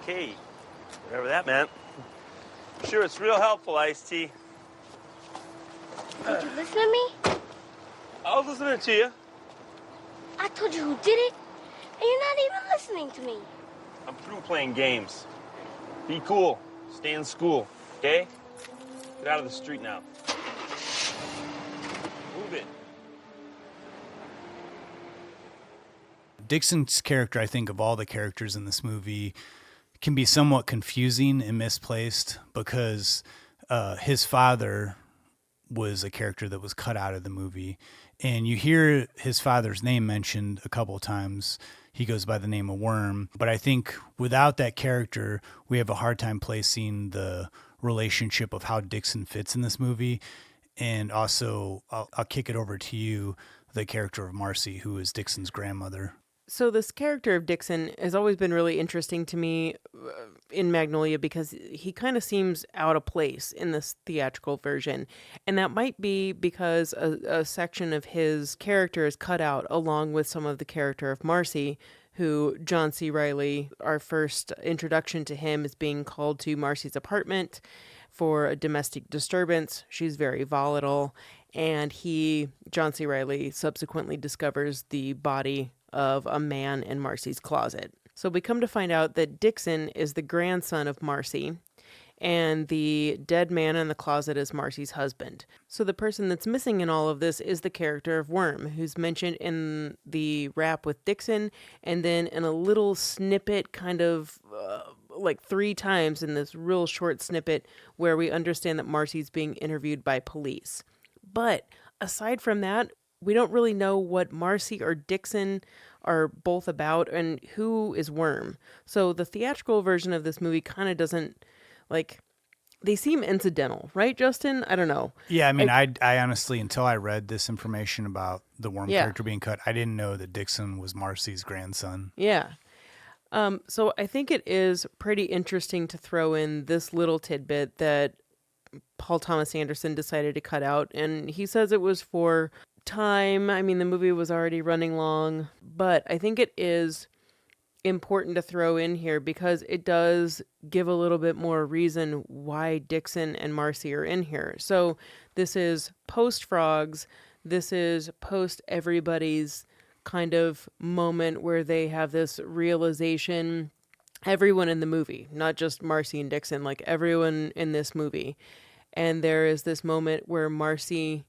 Okay, whatever that meant. Sure, it's real helpful, Ice-T. Did you listen to me? I was listening to you. I told you who did it, and you're not even listening to me. I'm through playing games. Be cool. Stay in school, okay? Get out of the street now. Move it. Dixon's character, I think, of all the characters in this movie, can be somewhat confusing and misplaced because his father was a character that was cut out of the movie. And you hear his father's name mentioned a couple of times. He goes by the name of Worm. But I think without that character, we have a hard time placing the relationship of how Dixon fits in this movie. And also, I'll kick it over to you, the character of Marcy, who is Dixon's grandmother. So this character of Dixon has always been really interesting to me in Magnolia because he kind of seems out of place in this theatrical version. And that might be because a section of his character is cut out along with some of the character of Marcy, who John C. Reilly, our first introduction to him, is being called to Marcy's apartment for a domestic disturbance. She's very volatile. And John C. Reilly, subsequently discovers the body of a man in Marcy's closet. So we come to find out that Dixon is the grandson of Marcy, and the dead man in the closet is Marcy's husband. So the person that's missing in all of this is the character of Worm, who's mentioned in the rap with Dixon, and then in a little snippet, kind of like 3 times in this real short snippet, where we understand that Marcy's being interviewed by police. But aside from that, we don't really know what Marcy or Dixon are both about and who is Worm. So the theatrical version of this movie kind of doesn't, they seem incidental, right, Justin? I don't know. Yeah, I mean, I honestly, until I read this information about the Worm character being cut, I didn't know that Dixon was Marcy's grandson. Yeah. So I think it is pretty interesting to throw in this little tidbit that Paul Thomas Anderson decided to cut out. And he says it was for time. I mean, the movie was already running long, but I think it is important to throw in here because it does give a little bit more reason why Dixon and Marcy are in here. So this is post Frogs. This is post everybody's kind of moment where they have this realization. Everyone in the movie, not just Marcy and Dixon, like everyone in this movie. And there is this moment where Marcy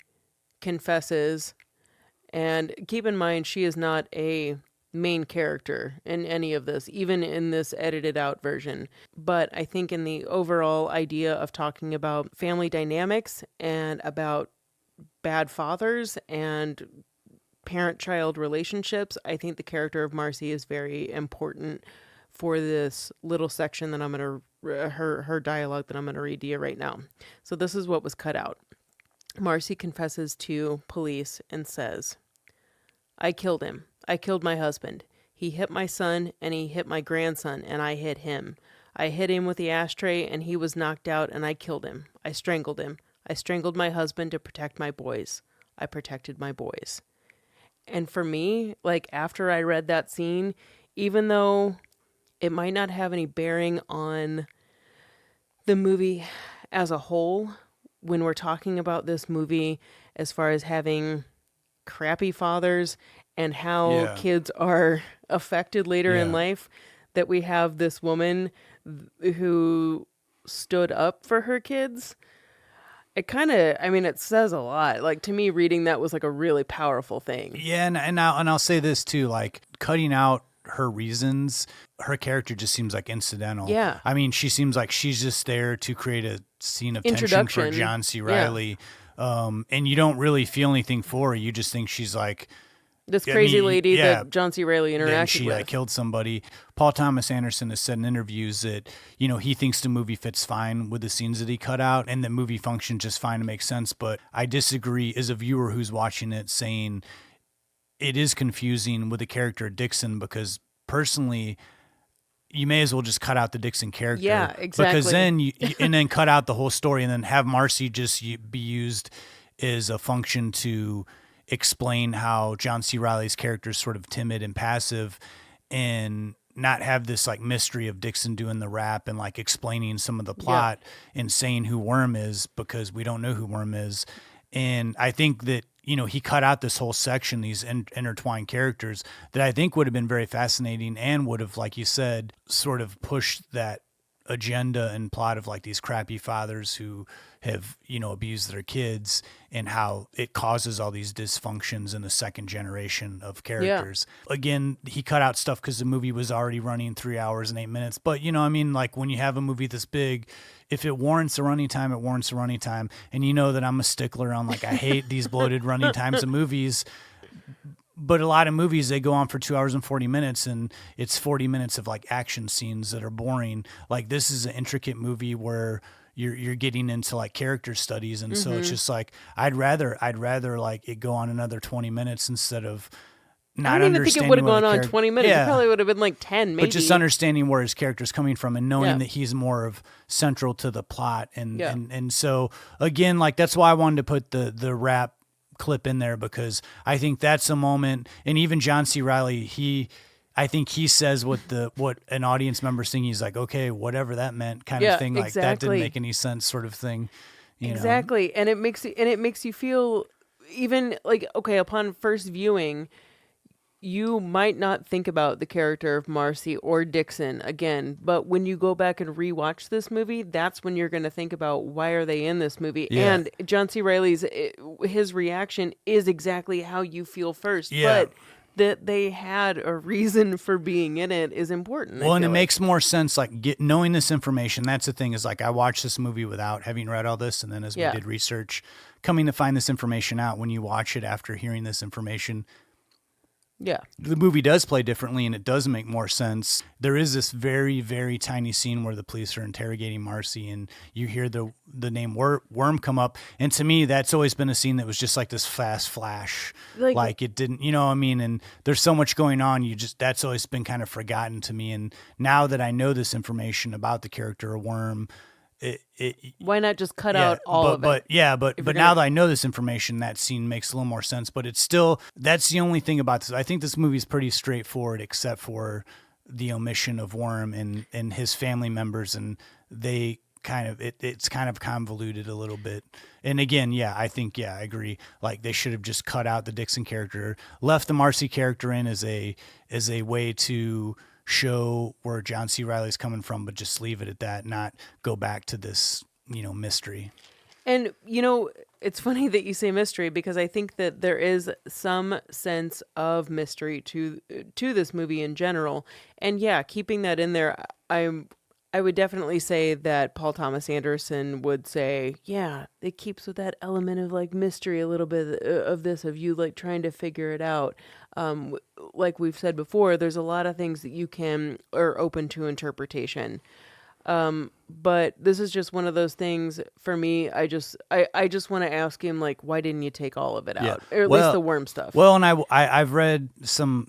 confesses, and keep in mind, she is not a main character in any of this, even in this edited out version. But I think in the overall idea of talking about family dynamics and about bad fathers and parent-child relationships, I think the character of Marcy is very important for this little section that I'm going to, her dialogue that I'm going to read to you right now. So this is what was cut out. Marcy confesses to police and says, "I killed him. I killed my husband. He hit my son and he hit my grandson and I hit him. I hit him with the ashtray and he was knocked out and I killed him. I strangled him. I strangled my husband to protect my boys. I protected my boys." And for me, after I read that scene, even though it might not have any bearing on the movie as a whole, when we're talking about this movie as far as having crappy fathers and how kids are affected later in life, that we have this woman who stood up for her kids. It kind of, it says a lot. To me, reading that was a really powerful thing. Yeah, and I'll say this too, cutting out her reasons, her character just seems incidental. Yeah. She seems like she's just there to create a scene of tension for John C. Reilly. And you don't really feel anything for her. You just think she's This crazy lady that John C. Reilly interacted she with. killed somebody. Paul Thomas Anderson has said in interviews that, he thinks the movie fits fine with the scenes that he cut out and the movie functions just fine and makes sense. But I disagree as a viewer who's watching it, saying it is confusing with the character Dixon, because personally, you may as well just cut out the Dixon character. Yeah, exactly. Because then and then cut out the whole story and then have Marcy just be used as a function to explain how John C. Reilly's character is sort of timid and passive, and not have this like mystery of Dixon doing the rap and like explaining some of the plot and saying who Worm is, because we don't know who Worm is. And I think that, he cut out this whole section, these intertwined characters that I think would have been very fascinating and would have, like you said, sort of pushed that agenda and plot of like these crappy fathers who have, abused their kids and how it causes all these dysfunctions in the second generation of characters. Yeah. Again, he cut out stuff because the movie was already running 3 hours and 8 minutes. But, like when you have a movie this big, if it warrants a running time, it warrants a running time. And you know that I'm a stickler on like, I hate these bloated running times of movies. But a lot of movies, they go on for 2 hours and 40 minutes, and it's 40 minutes of like action scenes that are boring. Like this is an intricate movie where you're getting into like character studies, and so it's just like I'd rather like it go on another 20 minutes instead of not understanding. I don't even think it would have gone on 20 minutes. Yeah. It probably would have been like 10, maybe. But just understanding where his character's coming from and knowing that he's more of central to the plot, and so again, like that's why I wanted to put the rap clip in there, because I think that's a moment. And even John C. Reilly, I think he says what an audience member's thinking. He's like, okay, whatever that meant, kind of thing. Like that didn't make any sense, sort of thing. You know? And it makes you feel even like, okay, upon first viewing, you might not think about the character of Marcy or Dixon again, but when you go back and rewatch this movie, that's when you're going to think about why are they in this movie. Yeah. And John C. Reilly's, his reaction is exactly how you feel first. Yeah. But that they had a reason for being in it is important. Well, and it makes more sense, like knowing this information. That's the thing, is like I watched this movie without having read all this, and then as we did research, coming to find this information out, when you watch it after hearing this information, the movie does play differently, and it does make more sense. There is this very, very tiny scene where the police are interrogating Marcy, and you hear the name Worm come up. And to me, that's always been a scene that was just like this fast flash. Like it didn't, you know what I mean? And there's so much going on. That's always been kind of forgotten to me. And now that I know this information about the character of Worm, why not just cut out all of it? But now that I know this information, that scene makes a little more sense. But it's still, that's the only thing about this. I think this movie is pretty straightforward, except for the omission of Worm and his family members, and they kind of it's kind of convoluted a little bit. And again, I agree. Like they should have just cut out the Dixon character, left the Marcy character in as a way to show where John C. Reilly's coming from, but just leave it at that, not go back to this, mystery. And, it's funny that you say mystery, because I think that there is some sense of mystery to this movie in general. And keeping that in there, I would definitely say that Paul Thomas Anderson would say, it keeps with that element of like mystery, a little bit of this, of you like trying to figure it out. Like we've said before, there's a lot of things that are open to interpretation. But this is just one of those things for me. I just want to ask him, like, why didn't you take all of it out? Or at least the Worm stuff. Well, and I've read some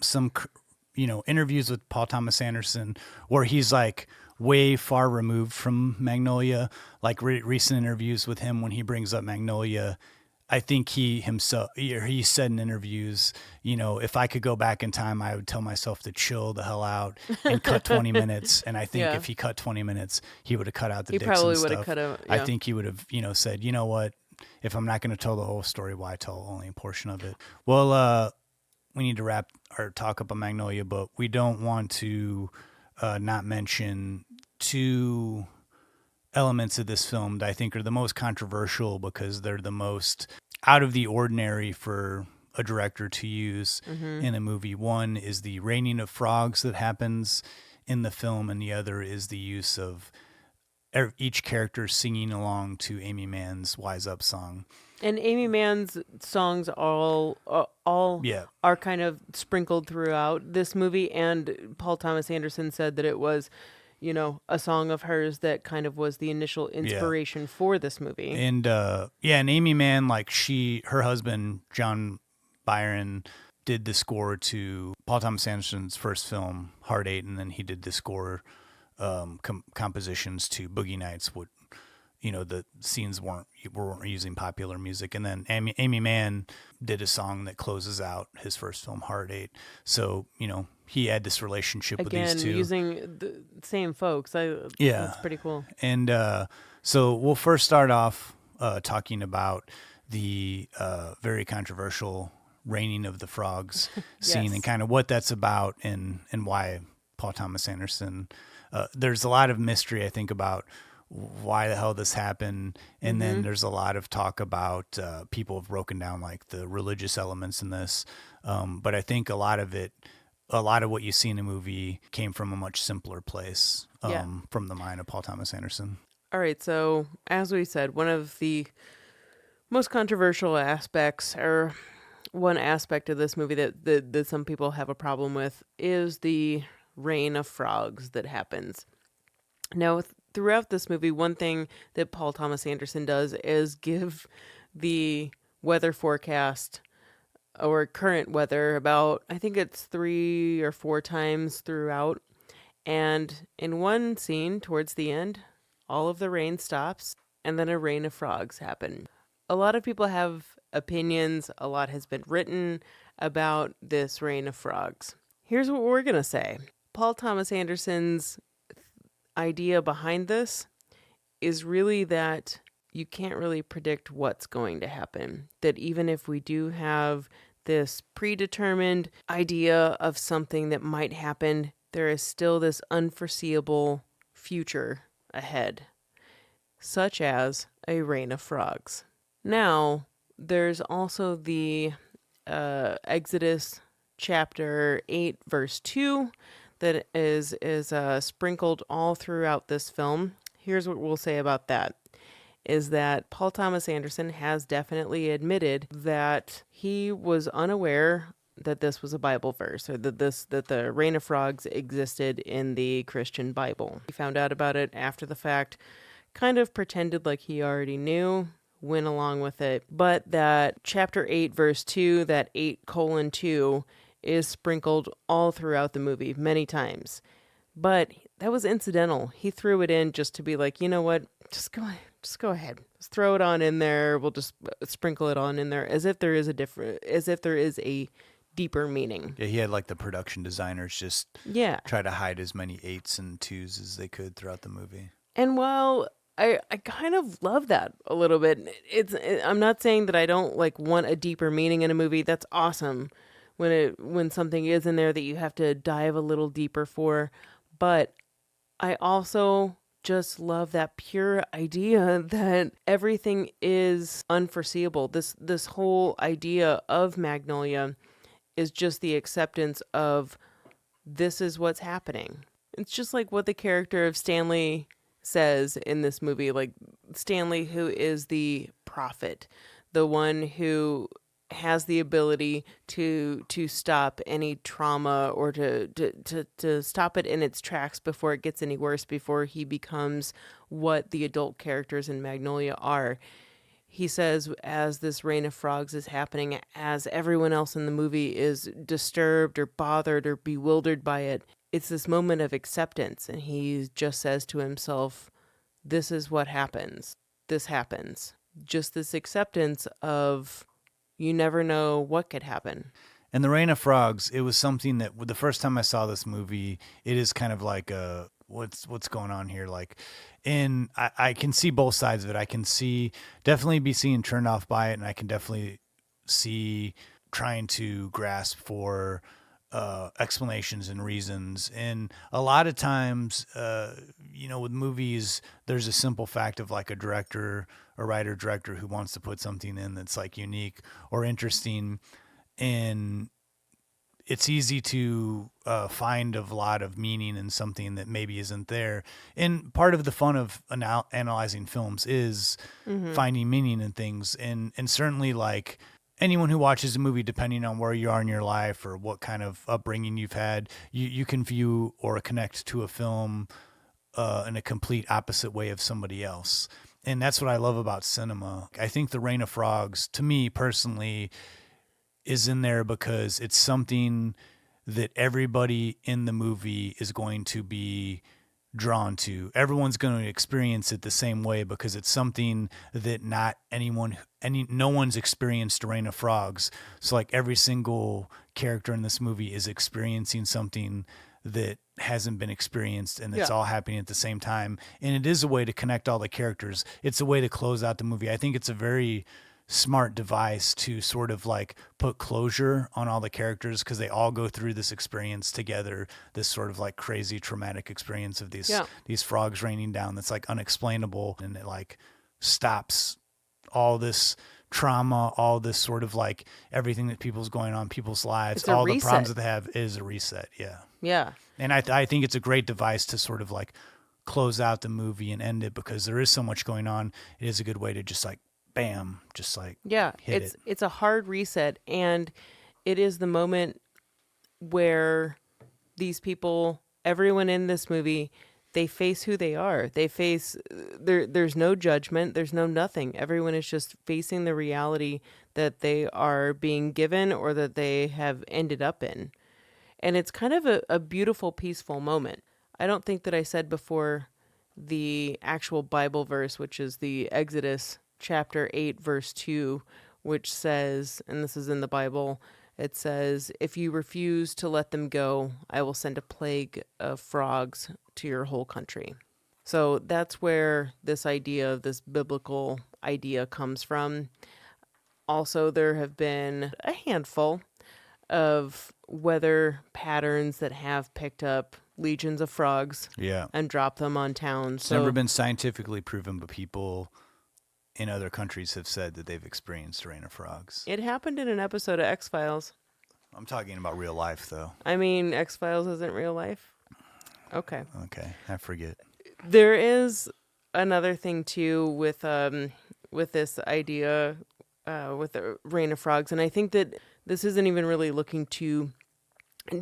interviews with Paul Thomas Anderson where he's like way far removed from Magnolia, like recent interviews with him when he brings up Magnolia. I think he said in interviews, if I could go back in time, I would tell myself to chill the hell out and cut 20 minutes. And I think if he cut 20 minutes, he would have cut out the Dixon stuff. He probably would have cut out. I think he would have, said, you know what, if I'm not going to tell the whole story, why tell only a portion of it? Well, we need to wrap our talk up on Magnolia, but we don't want to not mention two elements of this film that I think are the most controversial, because they're the most out of the ordinary for a director to use in a movie. One is the raining of frogs that happens in the film, and the other is the use of each character singing along to Amy Mann's Wise Up song. And Amy Mann's songs all are kind of sprinkled throughout this movie. And Paul Thomas Anderson said that it was, a song of hers that kind of was the initial inspiration for this movie. And and Amy Mann, like her husband John Byron did the score to Paul Thomas Anderson's first film, Heart 8, and then he did the score compositions to Boogie Nights. What the scenes weren't using popular music, and then Amy Mann did a song that closes out his first film, Heart 8. So he had this relationship with these two, using the same folks. That's pretty cool. And so we'll first start off talking about the very controversial Raining of the Frogs scene and kind of what that's about and why Paul Thomas Anderson. There's a lot of mystery, I think, about why the hell this happened, and then there's a lot of talk about people have broken down like the religious elements in this, but I think a lot of what you see in the movie came from a much simpler place, from the mind of Paul Thomas Anderson. All right, so as we said, one of the most controversial aspects, or one aspect of this movie that some people have a problem with, is the rain of frogs that happens. Now, throughout this movie, one thing that Paul Thomas Anderson does is give the weather forecast or current weather about, I think it's 3 or 4 times throughout. And in one scene towards the end, all of the rain stops and then a rain of frogs happen. A lot of people have opinions. A lot has been written about this rain of frogs. Here's what we're going to say. Paul Thomas Anderson's idea behind this is really that you can't really predict what's going to happen. That even if we do have this predetermined idea of something that might happen, there is still this unforeseeable future ahead, such as a rain of frogs. Now, there's also the Exodus chapter 8, verse 2, that is sprinkled all throughout this film. Here's what we'll say about that, is that Paul Thomas Anderson has definitely admitted that he was unaware that this was a Bible verse, or that the rain of frogs existed in the Christian Bible. He found out about it after the fact, kind of pretended like he already knew, went along with it, but that chapter 8, verse 2, that 8:2, is sprinkled all throughout the movie many times. But that was incidental. He threw it in just to be like, you know what, just go ahead. Just throw it on in there. We'll just sprinkle it on in there as if there is a deeper meaning. Yeah, he had like the production designers just try to hide as many 8s and 2s as they could throughout the movie. And while I kind of love that a little bit, I'm not saying that I don't want a deeper meaning in a movie. That's awesome when something is in there that you have to dive a little deeper for. But I also just love that pure idea that everything is unforeseeable. This whole idea of Magnolia is just the acceptance of this is what's happening. It's just like what the character of Stanley says in this movie, like Stanley, who is the prophet, the one who has the ability to stop any trauma, or to stop it in its tracks before it gets any worse, before he becomes what the adult characters in Magnolia are. He says, as this rain of frogs is happening, as everyone else in the movie is disturbed or bothered or bewildered by it, it's this moment of acceptance. And he just says to himself, this is what happens. This happens. Just this acceptance of, you never know what could happen. And the Rain of Frogs, it was something that the first time I saw this movie, it is kind of like what's going on here? And I can see both sides of it. I can definitely be seeing turned off by it, and I can definitely see trying to grasp for explanations and reasons. And a lot of times, with movies, there's a simple fact of like a writer-director who wants to put something in that's like unique or interesting, and it's easy to find a lot of meaning in something that maybe isn't there. And part of the fun of analyzing films is finding meaning in things. And certainly, like, anyone who watches a movie, depending on where you are in your life or what kind of upbringing you've had, you can view or connect to a film in a complete opposite way of somebody else. And that's what I love about cinema. I think The Rain of Frogs, to me personally, is in there because it's something that everybody in the movie is going to be drawn to. Everyone's going to experience it the same way because it's something that no one's experienced. Rain of Frogs. So like every single character in this movie is experiencing something that hasn't been experienced, and it's all happening at the same time. And it is a way to connect all the characters. It's a way to close out the movie. I think it's a very smart device to sort of like put closure on all the characters because they all go through this experience together, this sort of like crazy traumatic experience of these frogs raining down that's like unexplainable, and it like stops all this trauma, all this sort of like everything that people's going on in people's lives, all the problems that they have is a reset. Yeah. And I think it's a great device to sort of like close out the movie and end it because there is so much going on. It is a good way to just like bam, just like hit it's a hard reset, and it is the moment where these people, everyone in this movie, they face who they are. They face there's no judgment, there's no nothing. Everyone is just facing the reality that they are being given or that they have ended up in. And it's kind of a beautiful, peaceful moment. I don't think that I said before the actual Bible verse, which is the Exodus chapter 8, verse 2, which says, and this is in the Bible, it says, "If you refuse to let them go, I will send a plague of frogs to your whole country." So that's where this idea of this biblical idea comes from. Also, there have been a handful of weather patterns that have picked up legions of frogs and dropped them on towns. It's never been scientifically proven, but people in other countries have said that they've experienced a rain of frogs. It happened in an episode of X-Files. I'm talking about real life, though. I mean, X-Files isn't real life. Okay, I forget. There is another thing too with this idea with the rain of frogs, and I think that this isn't even really looking too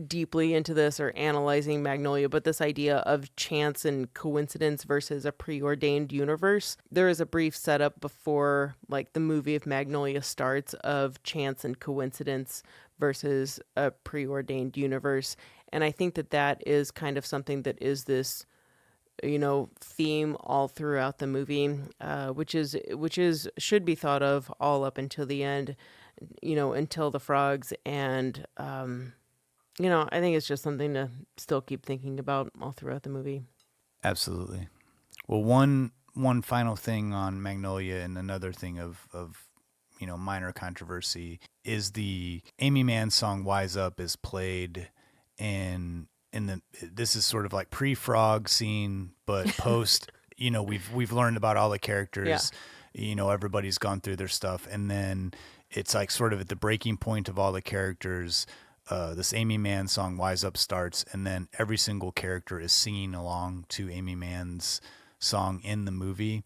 deeply into this or analyzing Magnolia, but this idea of chance and coincidence versus a preordained universe. There is a brief setup before like the movie of Magnolia starts of chance and coincidence versus a preordained universe. And I think that that is kind of something that is this, theme all throughout the movie, which should be thought of all up until the end, until the frogs. And, I think it's just something to still keep thinking about all throughout the movie. Absolutely. Well, one final thing on Magnolia, and another thing of minor controversy, is the Amy Mann song "Wise Up" is played this is sort of like pre-frog scene, but post. We've learned about all the characters. Yeah. Everybody's gone through their stuff, and then it's like sort of at the breaking point of all the characters. This Amy Mann song "Wise Up" starts, and then every single character is singing along to Amy Mann's song in the movie.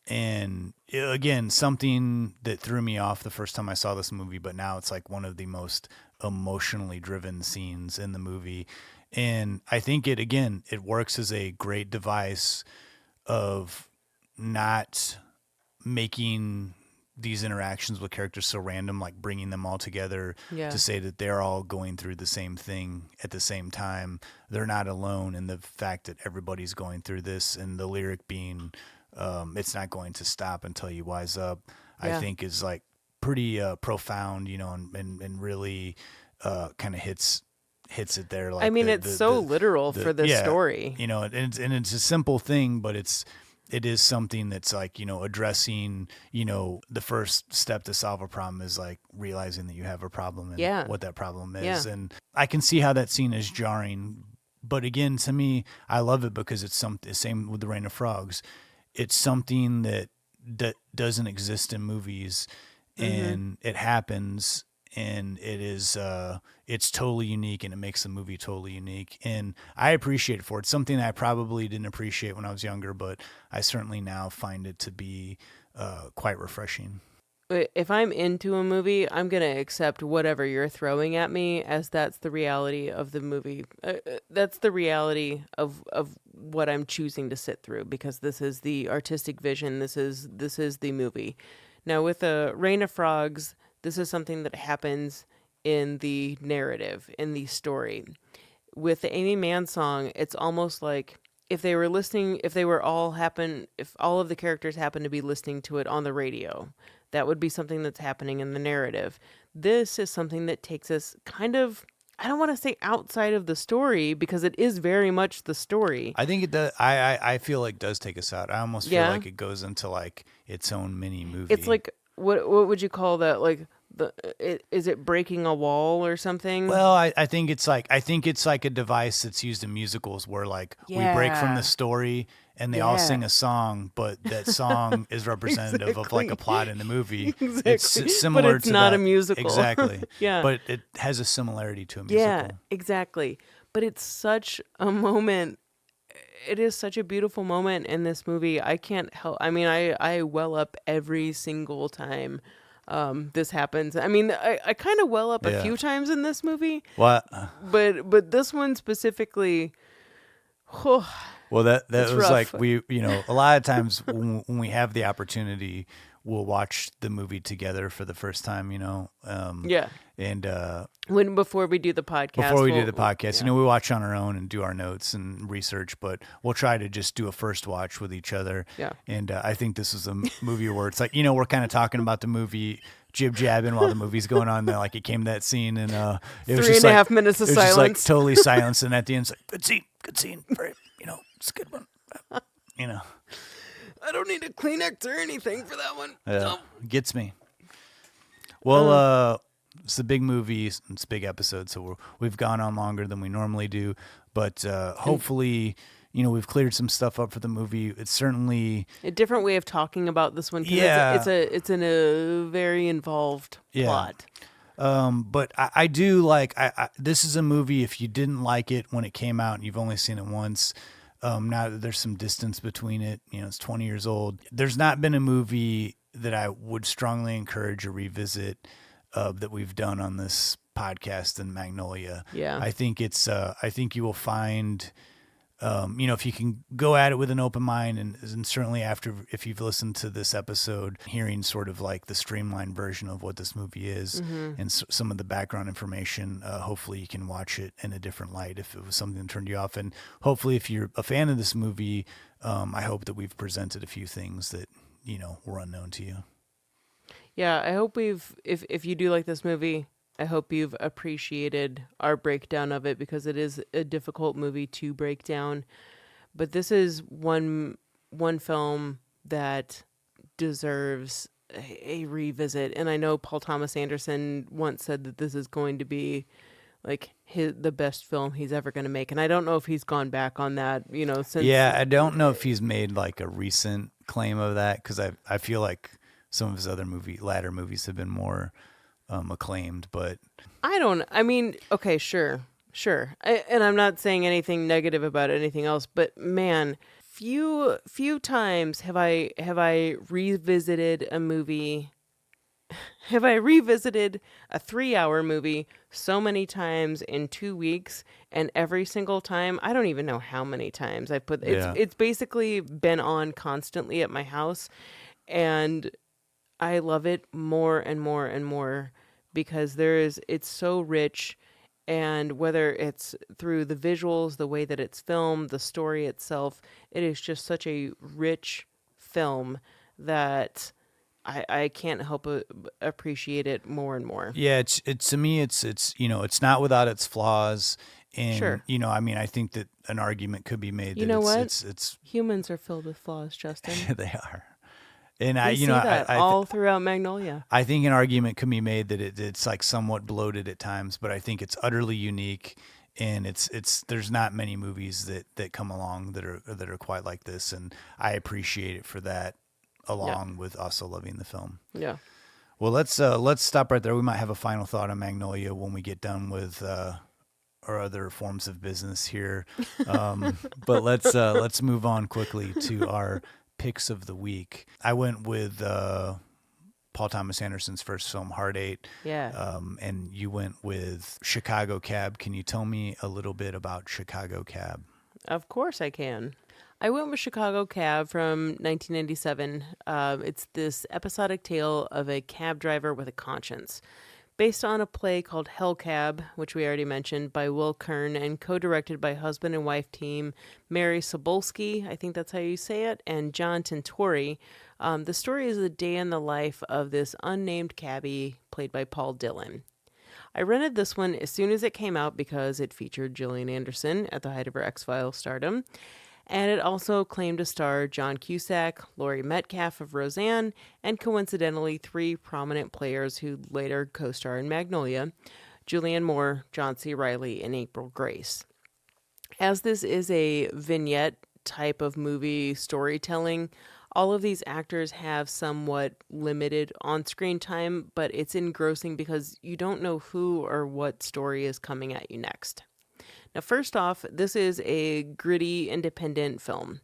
And again, something that threw me off the first time I saw this movie, but now it's like one of the most emotionally driven scenes in the movie. And I think it works as a great device of not making these interactions with characters so random, like bringing them all together to say that they're all going through the same thing at the same time. They're not alone in the fact that everybody's going through this, and the lyric being, it's not going to stop until you wise up, I think is like pretty profound, and really kind of hits it there. Like it's so literal for the story, and it's a simple thing, but it is something that's like, addressing, the first step to solve a problem is like realizing that you have a problem and what that problem is. Yeah. And I can see how that scene is jarring, but again, to me, I love it because it's same with the Rain of Frogs. It's something that doesn't exist in movies, and it happens, and it's totally unique, and it makes the movie totally unique, and I appreciate it for it. It's something I probably didn't appreciate when I was younger, but I certainly now find it to be quite refreshing. If I'm into a movie, I'm going to accept whatever you're throwing at me, as that's the reality of the movie. That's the reality of what I'm choosing to sit through, because this is the artistic vision. This is the movie. Now, with Rain of Frogs, this is something that happens in the narrative, in the story. With the Amy Mann song, it's almost like if all of the characters happen to be listening to it on the radio, that would be something that's happening in the narrative. This is something that takes us kind of, I don't want to say outside of the story, because it is very much the story. I think it does. I feel like it does take us out. I almost feel like it goes into like its own mini movie. It's like, what would you call that? Like, is it breaking a wall or something? Well, I think it's like a device that's used in musicals where like we break from the story and they all sing a song, but that song is representative of like a plot in the movie. Exactly. It's similar but it's to not that. A musical. Exactly. Yeah. But it has a similarity to a musical. Yeah, exactly. But it's such a moment. It is such a beautiful moment in this movie. I can't help. I mean, I well up every single time this happens. I mean, I kind of well up a few times in this movie. What? But this one specifically. Well, that was rough. like a lot of times when we have the opportunity, we'll watch the movie together for the first time. Yeah. And before we do the podcast, we watch on our own and do our notes and research, but we'll try to just do a first watch with each other. Yeah. And I think this is a movie where it's like, we're kind of talking about the movie, jib-jabbing while the movie's going on. Then like it came to that scene, and it was 3.5 minutes of silence. Just like totally silence, and at the end, it's like good scene, very, it's a good one. I don't need a Kleenex or anything for that one. Yeah, gets me. Well, it's a big movie. It's a big episode, so we've gone on longer than we normally do. But hopefully, we've cleared some stuff up for the movie. It's certainly a different way of talking about this one. Yeah, it's in a very involved plot. But I do like. This is a movie. If you didn't like it when it came out and you've only seen it once. Now that there's some distance between it, it's 20 years old. There's not been a movie that I would strongly encourage a revisit that we've done on this podcast than Magnolia. Yeah. I think I think you will find, if you can go at it with an open mind and certainly if you've listened to this episode, hearing sort of like the streamlined version of what this movie is and some of the background information, hopefully you can watch it in a different light if it was something that turned you off. And hopefully if you're a fan of this movie, I hope that we've presented a few things that, were unknown to you. Yeah, I hope if you do like this movie, I hope you've appreciated our breakdown of it, because it is a difficult movie to break down. But this is one film that deserves a revisit. And I know Paul Thomas Anderson once said that this is going to be like the best film he's ever going to make. And I don't know if he's gone back on that, since. Yeah, I don't know if he's made like a recent claim of that, because I feel like some of his other latter movies have been more acclaimed, but okay, sure. And I'm not saying anything negative about anything else, but man, few times have I revisited a movie. Have I revisited a 3-hour movie so many times in 2 weeks, and every single time, I don't even know how many times I put it's basically been on constantly at my house, and I love it more and more and more, because it's so rich, and whether it's through the visuals, the way that it's filmed, the story itself, it is just such a rich film that I can't help but appreciate it more and more. Yeah, it's to me, it's it's not without its flaws, and sure. I think that an argument could be made that it's humans are filled with flaws, Justin. They are. And I see that all throughout Magnolia. I think an argument can be made that it's like somewhat bloated at times, but I think it's utterly unique, and there's not many movies that come along that are quite like this, and I appreciate it for that, along with also loving the film. Yeah. Well, let's stop right there. We might have a final thought on Magnolia when we get done with our other forms of business here. But let's move on quickly to our picks of the week. I went with Paul Thomas Anderson's first film, Heart 8. Yeah. And you went with Chicago Cab. Can you tell me a little bit about Chicago Cab? Of course I can. I went with Chicago Cab from 1997. It's this episodic tale of a cab driver with a conscience, based on a play called Hell Cab, which we already mentioned, by Will Kern, and co-directed by husband and wife team Mary Sobolski, I think that's how you say it, and John Tintori. The story is the day in the life of this unnamed cabbie played by Paul Dillon. I rented this one as soon as it came out because it featured Gillian Anderson at the height of her X-Files stardom. And it also claimed to star John Cusack, Laurie Metcalf of Roseanne, and coincidentally 3 prominent players who later co-star in Magnolia, Julianne Moore, John C. Reilly, and April Grace. As this is a vignette type of movie storytelling, all of these actors have somewhat limited on-screen time, but it's engrossing because you don't know who or what story is coming at you next. Now, first off, this is a gritty, independent film.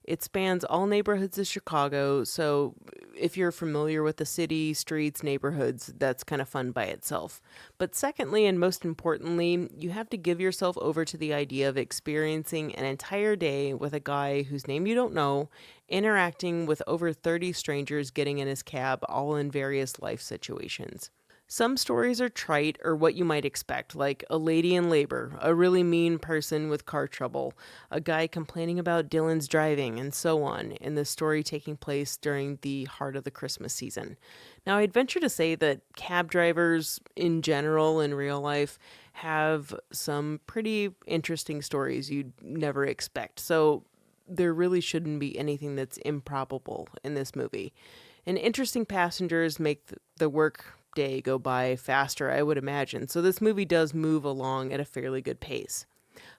It spans all neighborhoods of Chicago, so if you're familiar with the city, streets, neighborhoods, that's kind of fun by itself. But secondly, and most importantly, you have to give yourself over to the idea of experiencing an entire day with a guy whose name you don't know, interacting with over 30 strangers getting in his cab, all in various life situations. Some stories are trite or what you might expect, like a lady in labor, a really mean person with car trouble, a guy complaining about Dylan's driving, and so on, in the story taking place during the heart of the Christmas season. Now, I'd venture to say that cab drivers in general in real life have some pretty interesting stories you'd never expect, so there really shouldn't be anything that's improbable in this movie. And interesting passengers make the work day go by faster, I would imagine. So this movie does move along at a fairly good pace.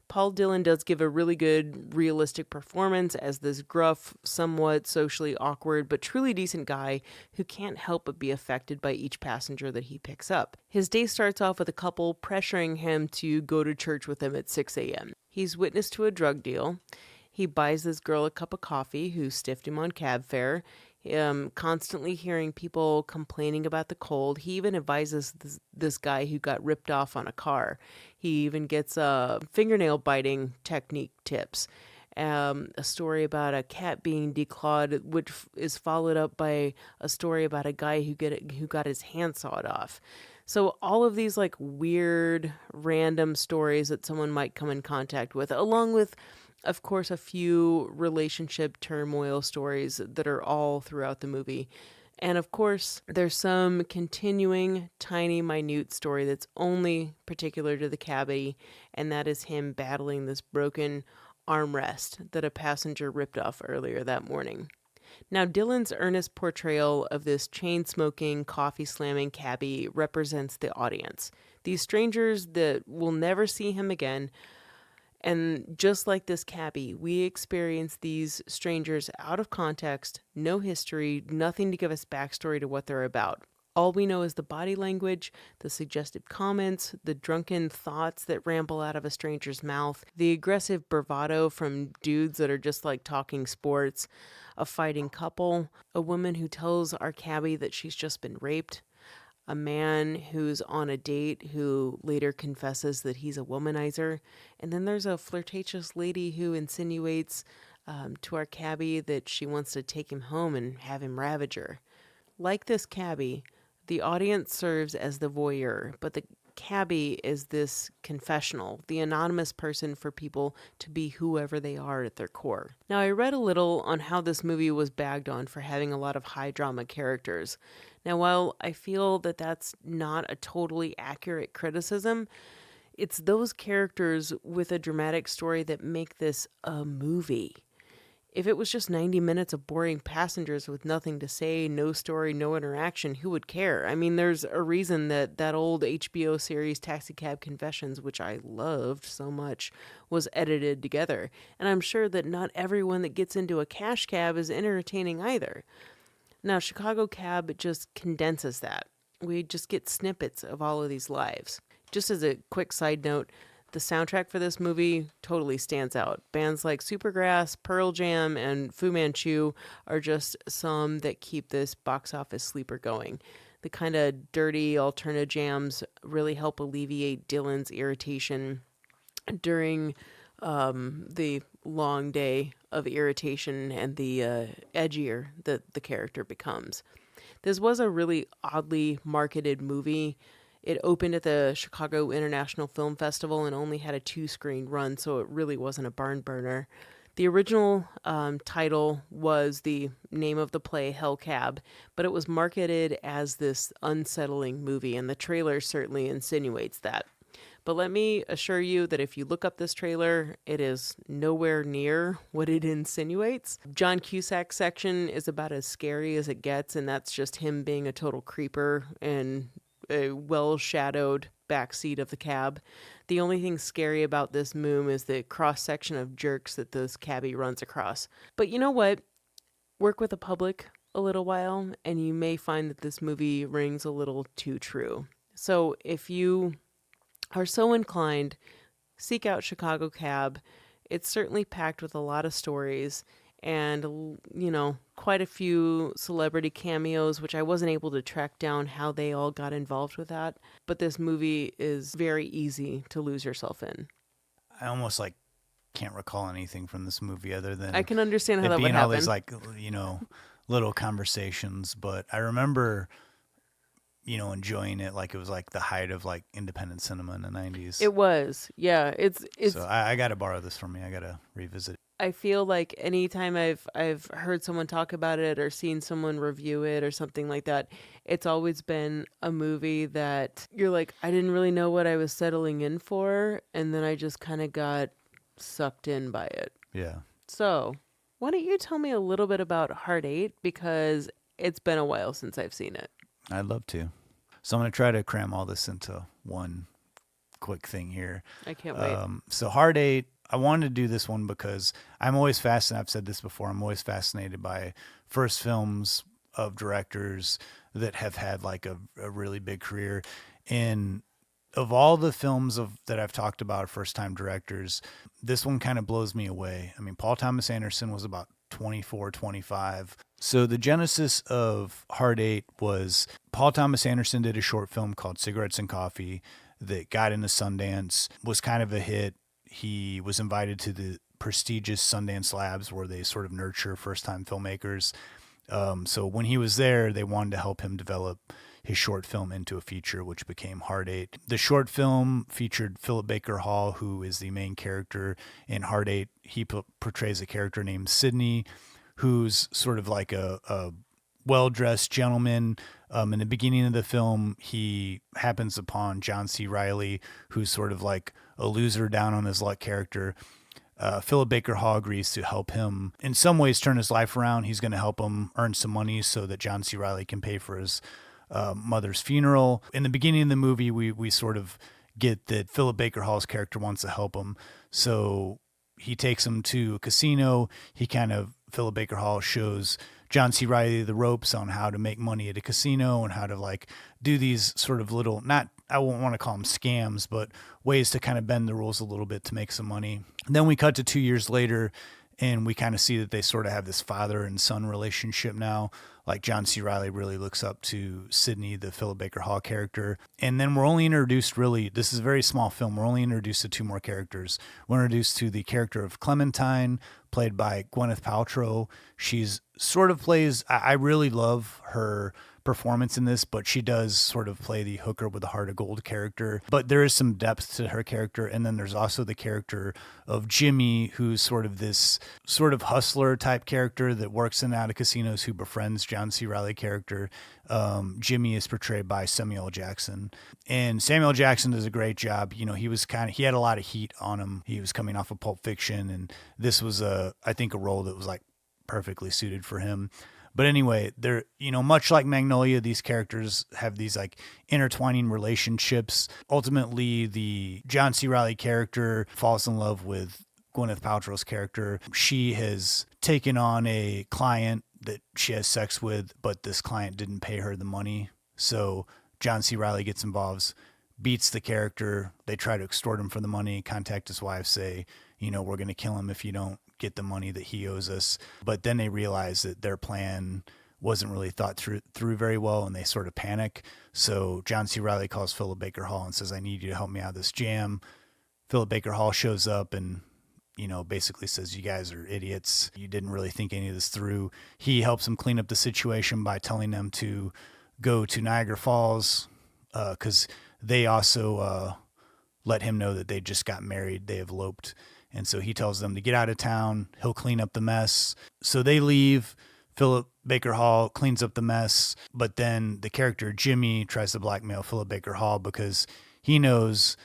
Paul Dillon does give a really good, realistic performance as this gruff, somewhat socially awkward, but truly decent guy who can't help but be affected by each passenger that he picks up. His day starts off with a couple pressuring him to go to church with him at 6 a.m. He's witness to a drug deal. He buys this girl a cup of coffee who stiffed him on cab fare. Constantly hearing people complaining about the cold. He even advises this guy who got ripped off on a car. He even gets fingernail biting technique tips. A story about a cat being declawed, which is followed up by a story about a guy who got his hand sawed off. So all of these like weird, random stories that someone might come in contact with, along with, of course, a few relationship turmoil stories that are all throughout the movie. And of course, there's some continuing, tiny, minute story that's only particular to the cabbie, and that is him battling this broken armrest that a passenger ripped off earlier that morning. Now, Dillon's earnest portrayal of this chain-smoking, coffee-slamming cabbie represents the audience. These strangers that will never see him again. And just like this cabbie, we experience these strangers out of context, no history, nothing to give us backstory to what they're about. All we know is the body language, the suggestive comments, the drunken thoughts that ramble out of a stranger's mouth, the aggressive bravado from dudes that are just like talking sports, a fighting couple, a woman who tells our cabbie that she's just been raped, a man who's on a date who later confesses that he's a womanizer. And then there's a flirtatious lady who insinuates to our cabbie that she wants to take him home and have him ravage her. Like this cabbie, the audience serves as the voyeur, but the cabbie is this confessional, the anonymous person for people to be whoever they are at their core. Now, I read a little on how this movie was bagged on for having a lot of high drama characters. Now, while I feel that that's not a totally accurate criticism, it's those characters with a dramatic story that make this a movie. If it was just 90 minutes of boring passengers with nothing to say, no story, no interaction, who would care? I mean, there's a reason that old HBO series Taxicab Confessions, which I loved so much, was edited together. And I'm sure that not everyone that gets into a cash cab is entertaining either. Now, Chicago Cab just condenses that. We just get snippets of all of these lives. Just as a quick side note, the soundtrack for this movie totally stands out. Bands like Supergrass, Pearl Jam, and Fu Manchu are just some that keep this box office sleeper going. The kind of dirty alternative jams really help alleviate Dillon's irritation during the long day of irritation and the edgier that the character becomes. This was a really oddly marketed movie. It opened at the Chicago International Film Festival and only had a 2-screen run, so it really wasn't a barn burner. The original title was the name of the play, Hell Cab, but it was marketed as this unsettling movie, and the trailer certainly insinuates that. But let me assure you that if you look up this trailer, it is nowhere near what it insinuates. John Cusack's section is about as scary as it gets, and that's just him being a total creeper in a well-shadowed backseat of the cab. The only thing scary about this moom is the cross-section of jerks that this cabbie runs across. But you know what? Work with the public a little while, and you may find that this movie rings a little too true. So if you are so inclined, seek out Chicago Cab. It's certainly packed with a lot of stories and, you know, quite a few celebrity cameos, which I wasn't able to track down how they all got involved with that. But this movie is very easy to lose yourself in. I almost can't recall anything from this movie other than I can understand how that would being all happen. these little conversations. But I remember, enjoying it like it was like the height of like independent cinema in the 90s. It was, yeah. It's. So I got to borrow this from you. I got to revisit it. I feel like anytime I've heard someone talk about it or seen someone review it or something like that, it's always been a movie that you're like, I didn't really know what I was settling in for, and then I just kind of got sucked in by it. Yeah. So, why don't you tell me a little bit about Heart 8, because it's been a while since I've seen it. I'd love to. So I'm going to try to cram all this into one quick thing here. I can't wait. So Heart 8, I wanted to do this one because I'm always fascinated. I've said this before. I'm always fascinated by first films of directors that have had like a really big career. And of all the films that I've talked about, first-time directors, this one kind of blows me away. I mean, Paul Thomas Anderson was about 24, 25. So the genesis of Heart 8 was Paul Thomas Anderson did a short film called Cigarettes and Coffee that got into Sundance, was kind of a hit. He was invited to the prestigious Sundance Labs where they sort of nurture first-time filmmakers. So when he was there, they wanted to help him develop his short film into a feature, which became Heart 8. The short film featured Philip Baker Hall, who is the main character in Heart 8. He portrays a character named Sidney, who's sort of like a well-dressed gentleman. In the beginning of the film, he happens upon John C. Reilly, who's sort of like a loser down on his luck character. Philip Baker Hall agrees to help him in some ways turn his life around. He's going to help him earn some money so that John C. Reilly can pay for his mother's funeral. In the beginning of the movie, we sort of get that Philip Baker Hall's character wants to help him. So he takes him to a casino. Philip Baker Hall shows John C. Reilly the ropes on how to make money at a casino and how to like do these sort of little, I won't want to call them scams, but ways to kind of bend the rules a little bit to make some money. And then we cut to 2 years later and we kind of see that they sort of have this father and son relationship now. Like John C. Reilly really looks up to Sidney, the Philip Baker Hall character. And then we're only introduced this is a very small film. We're only introduced to two more characters. We're introduced to the character of Clementine, played by Gwyneth Paltrow. She's sort of plays, I really love her performance in this, but she does sort of play the hooker with a heart of gold character. But there is some depth to her character. And then there's also the character of Jimmy, who's sort of this sort of hustler type character that works in and out of casinos, who befriends John C. Reilly character. Jimmy is portrayed by Samuel L. Jackson. And Samuel L. Jackson does a great job. He had a lot of heat on him. He was coming off of Pulp Fiction, and this was I think a role that was like perfectly suited for him. But anyway, they're, much like Magnolia, these characters have these like intertwining relationships. Ultimately, the John C. Reilly character falls in love with Gwyneth Paltrow's character. She has taken on a client that she has sex with, but this client didn't pay her the money. So John C. Reilly gets involved, beats the character. They try to extort him for the money, contact his wife, say, we're going to kill him if you don't get the money that he owes us. But then they realize that their plan wasn't really thought through very well, and they sort of panic. So John C. Reilly calls Philip Baker Hall and says, I need you to help me out of this jam. Philip Baker Hall shows up and, basically says, you guys are idiots. You didn't really think any of this through. He helps them clean up the situation by telling them to go to Niagara Falls, because they also let him know that they just got married. They have eloped. And so he tells them to get out of town. He'll clean up the mess. So they leave. Philip Baker Hall cleans up the mess. But then the character Jimmy tries to blackmail Philip Baker Hall because he knows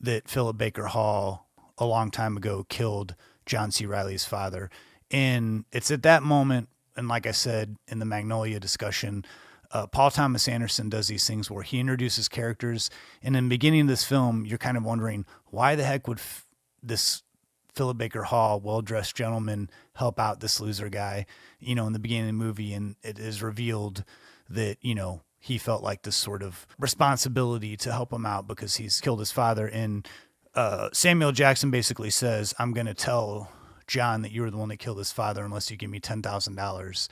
that Philip Baker Hall a long time ago killed John C. Reilly's father. And it's at that moment, and like I said in the Magnolia discussion, Paul Thomas Anderson does these things where he introduces characters. And in the beginning of this film, you're kind of wondering, why the heck would this Philip Baker Hall, well-dressed gentleman, help out this loser guy, in the beginning of the movie? And it is revealed that, he felt like this sort of responsibility to help him out because he's killed his father. And Samuel Jackson basically says, I'm going to tell John that you were the one that killed his father unless you give me $10,000.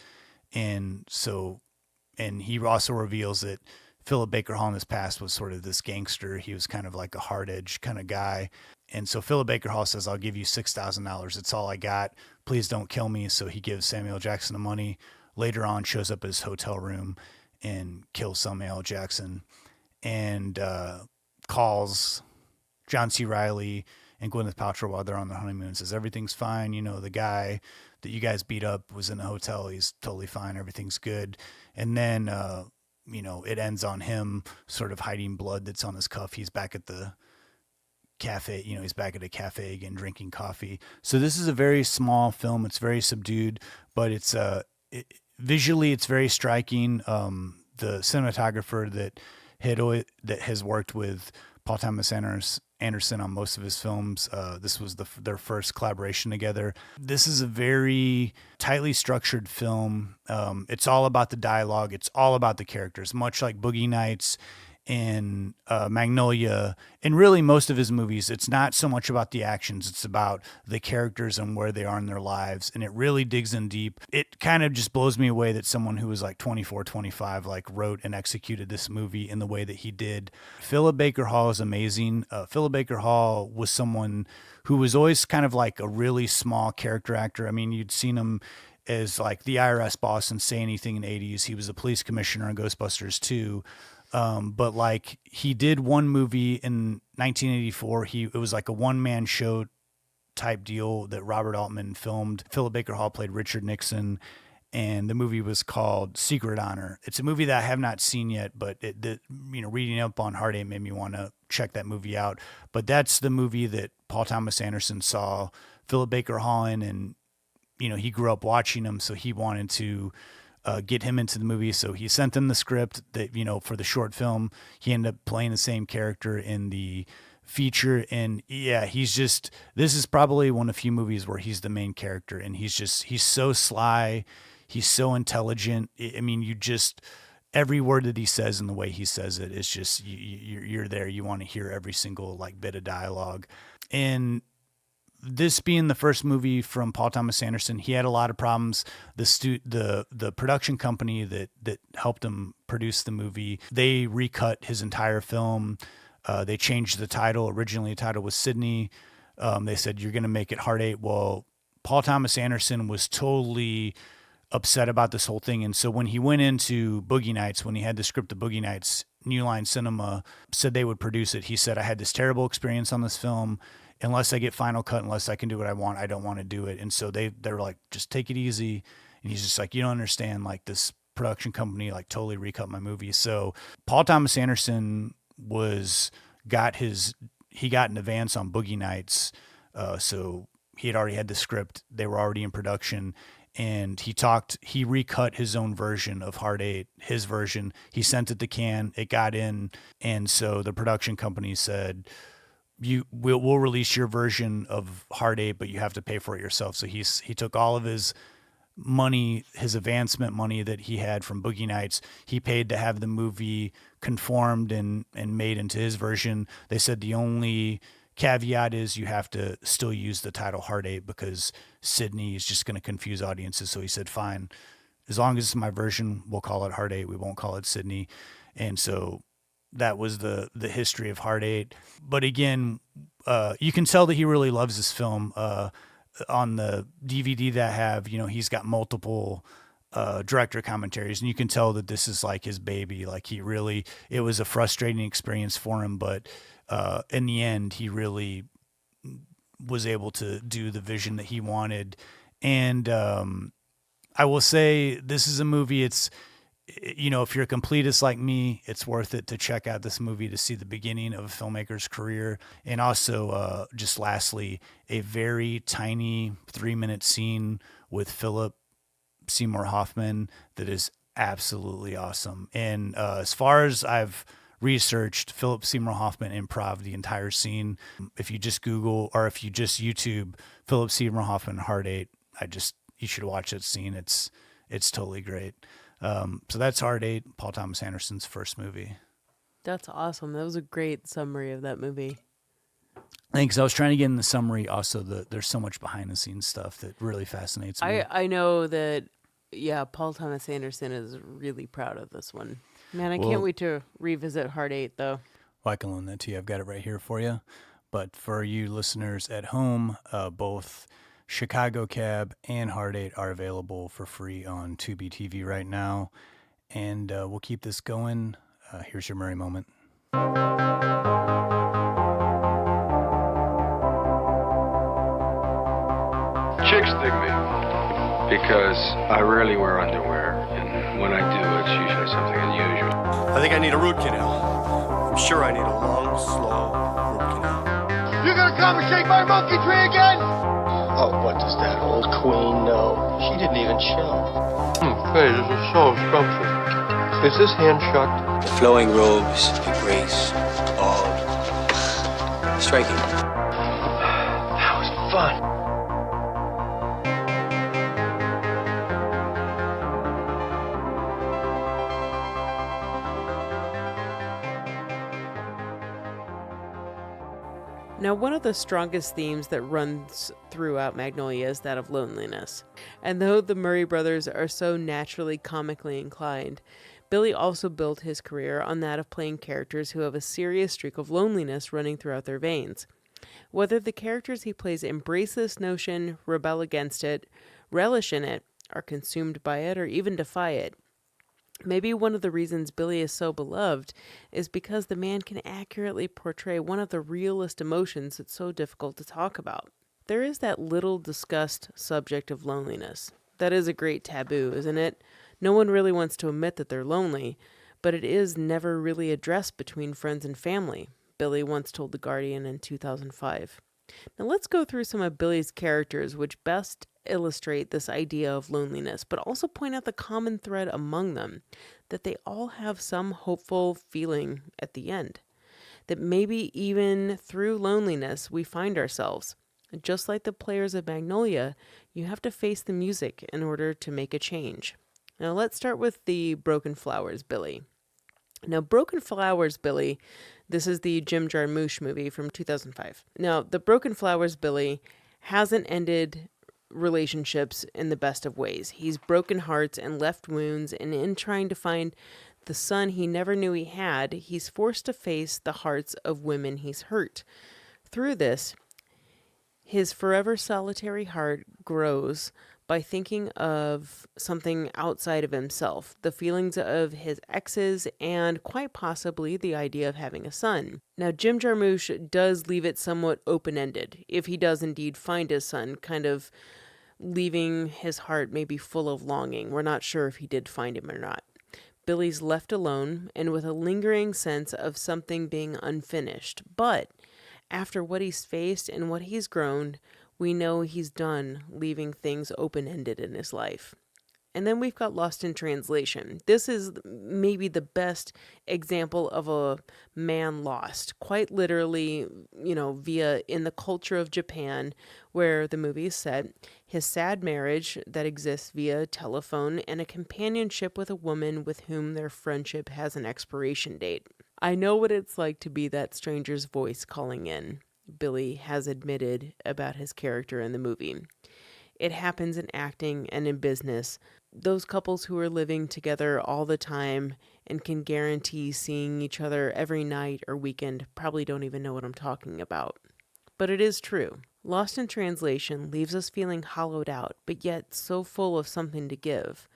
And he also reveals that Philip Baker Hall in his past was sort of this gangster. He was kind of like a hard-edged kind of guy. And so Philip Baker Hall says, I'll give you $6,000. It's all I got. Please don't kill me. So he gives Samuel Jackson the money. Later on, shows up at his hotel room and kills Samuel Jackson and calls John C. Reilly and Gwyneth Paltrow while they're on their honeymoon, says, everything's fine. The guy that you guys beat up was in the hotel. He's totally fine. Everything's good. And then, it ends on him sort of hiding blood that's on his cuff. He's back at the cafe, he's back at a cafe again, drinking coffee. So this is a very small film. It's very subdued, but it's, visually it's very striking. The cinematographer that has worked with Paul Thomas Anderson on most of his films, this was their first collaboration together. This is a very tightly structured film. It's all about the dialogue. It's all about the characters, much like Boogie Nights and Magnolia. And really most of his movies, it's not so much about the actions. It's about the characters and where they are in their lives. And it really digs in deep. It kind of just blows me away that someone who was like 24, 25, wrote and executed this movie in the way that he did. Philip Baker Hall is amazing. Philip Baker Hall was someone who was always kind of like a really small character actor. I mean, you'd seen him as like the IRS boss in Say Anything in the 80s. He was a police commissioner in Ghostbusters 2. But like he did one movie in 1984. It was like a one-man show type deal that Robert Altman filmed. Philip Baker Hall played Richard Nixon, and the movie was called Secret Honor. It's a movie that I have not seen yet, but reading up on Heart 8 made me want to check that movie out. But that's the movie that Paul Thomas Anderson saw Philip Baker Hall in, and he grew up watching him, so he wanted to get him into the movie. So he sent him the script that, for the short film. He ended up playing the same character in the feature. And yeah, this is probably one of the few movies where he's the main character, and he's so sly. He's so intelligent. I mean, every word that he says and the way he says it is just, you're there. You want to hear every single bit of dialogue. And this being the first movie from Paul Thomas Anderson, he had a lot of problems. The production company that helped him produce the movie, they recut his entire film. They changed the title. Originally, the title was Sydney. They said, you're going to make it Heart 8. Well, Paul Thomas Anderson was totally upset about this whole thing. And so when he went into Boogie Nights, when he had the script of Boogie Nights, New Line Cinema said they would produce it. He said, I had this terrible experience on this film. Unless I get final cut, unless I can do what I want, I don't want to do it. And so they're like, just take it easy. And he's just like, you don't understand, this production company totally recut my movie. So Paul Thomas Anderson got an advance on Boogie Nights. So he had already had the script. They were already in production. And he recut his own version of Heart 8, his version. He sent it to Cannes. It got in. And so the production company said, we'll release your version of Heart 8, but you have to pay for it yourself. So he took all of his money, his advancement money that he had from Boogie Nights, he paid to have the movie conformed and made into his version. They said the only caveat is you have to still use the title Heart 8 because Sydney is just going to confuse audiences. So he said, fine, as long as it's my version, we'll call it Heart 8. We won't call it Sydney. And so that was the history of Heart 8. But again, you can tell that he really loves this film. On the DVD that I have, he's got multiple director commentaries, and you can tell that this is like his baby. Like it was a frustrating experience for him, but in the end, he really was able to do the vision that he wanted. And I will say this is a movie, if you're a completist like me, it's worth it to check out this movie to see the beginning of a filmmaker's career. And also, just lastly, a very tiny 3-minute scene with Philip Seymour Hoffman that is absolutely awesome. And as far as I've researched, Philip Seymour Hoffman improv the entire scene. If you just Google or if you just YouTube Philip Seymour Hoffman Heart 8, you should watch that scene. It's totally great. So that's Heart 8, Paul Thomas Anderson's first movie. That's awesome. That was a great summary of that movie. Thanks. I was trying to get in the summary also there's so much behind the scenes stuff that really fascinates me. I know that, Paul Thomas Anderson is really proud of this one. Man, I can't wait to revisit Heart 8, though. Well, I can loan that to you. I've got it right here for you. But for you listeners at home, both Chicago Cab and Heart 8 are available for free on Tubi TV right now. And we'll keep this going. Here's your Murray moment. Chicks dig me because I rarely wear underwear, and when I do, it's usually something unusual. I think I need a root canal. I'm sure I need a long, slow root canal. You gonna come and shake my monkey tree again? Oh, what does that old queen know? She didn't even show. Hey, this is so scrumptious. Is this hand shucked? The flowing robes, the grace, all striking. That was fun. Now, one of the strongest themes that runs throughout Magnolia is that of loneliness. And though the Murray brothers are so naturally comically inclined, Billy also built his career on that of playing characters who have a serious streak of loneliness running throughout their veins. Whether the characters he plays embrace this notion, rebel against it, relish in it, are consumed by it, or even defy it, maybe one of the reasons Billy is so beloved is because the man can accurately portray one of the realest emotions that's so difficult to talk about. There is that little discussed subject of loneliness. That is a great taboo, isn't it? No one really wants to admit that they're lonely, but it is never really addressed between friends and family, Billy once told The Guardian in 2005. Now let's go through some of Billy's characters which best illustrate this idea of loneliness, but also point out the common thread among them, that they all have some hopeful feeling at the end, that maybe even through loneliness we find ourselves. Just like the players of Magnolia, you have to face the music in order to make a change. Now let's start with the Broken Flowers Billy. Now, Broken Flowers Billy, this is the Jim Jarmusch movie from 2005. Now, the Broken Flowers Billy hasn't ended relationships in the best of ways. He's broken hearts and left wounds, and in trying to find the son he never knew he had, he's forced to face the hearts of women he's hurt. Through this, his forever solitary heart grows by thinking of something outside of himself, the feelings of his exes, and quite possibly the idea of having a son. Now, Jim Jarmusch does leave it somewhat open-ended, if he does indeed find his son, kind of leaving his heart maybe full of longing. We're not sure if he did find him or not. Billy's left alone and with a lingering sense of something being unfinished. But after what he's faced and what he's grown, we know he's done leaving things open-ended in his life. And then we've got Lost in Translation. This is maybe the best example of a man lost, quite literally, via in the culture of Japan, where the movie is set, his sad marriage that exists via telephone, and a companionship with a woman with whom their friendship has an expiration date. I know what it's like to be that stranger's voice calling in, Billy has admitted about his character in the movie. It happens in acting and in business. Those couples who are living together all the time and can guarantee seeing each other every night or weekend probably don't even know what I'm talking about. But it is true. Lost in Translation leaves us feeling hollowed out, but yet so full of something to give,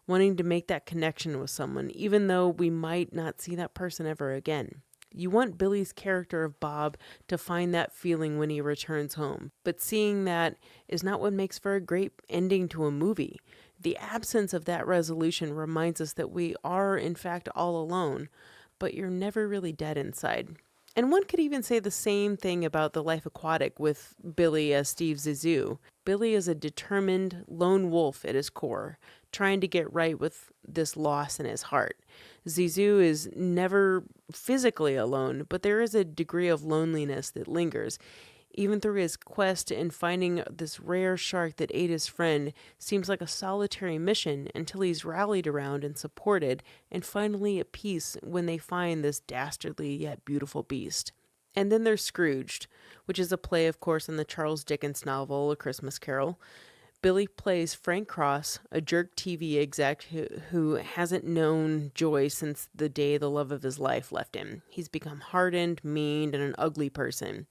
wanting to make that connection with someone, even though we might not see that person ever again. You want Billy's character of Bob to find that feeling when he returns home, but seeing that is not what makes for a great ending to a movie. The absence of that resolution reminds us that we are, in fact, all alone, but you're never really dead inside. And one could even say the same thing about The Life Aquatic with Billy as Steve Zissou. Billy is a determined lone wolf at his core, trying to get right with this loss in his heart. Zissou is never physically alone, but there is a degree of loneliness that lingers. Even through his quest in finding this rare shark that ate his friend seems like a solitary mission until he's rallied around and supported and finally at peace when they find this dastardly yet beautiful beast. And then there's Scrooged, which is a play, of course, on the Charles Dickens novel A Christmas Carol. Billy plays Frank Cross, a jerk TV exec who hasn't known joy since the day the love of his life left him. He's become hardened, mean, and an ugly person.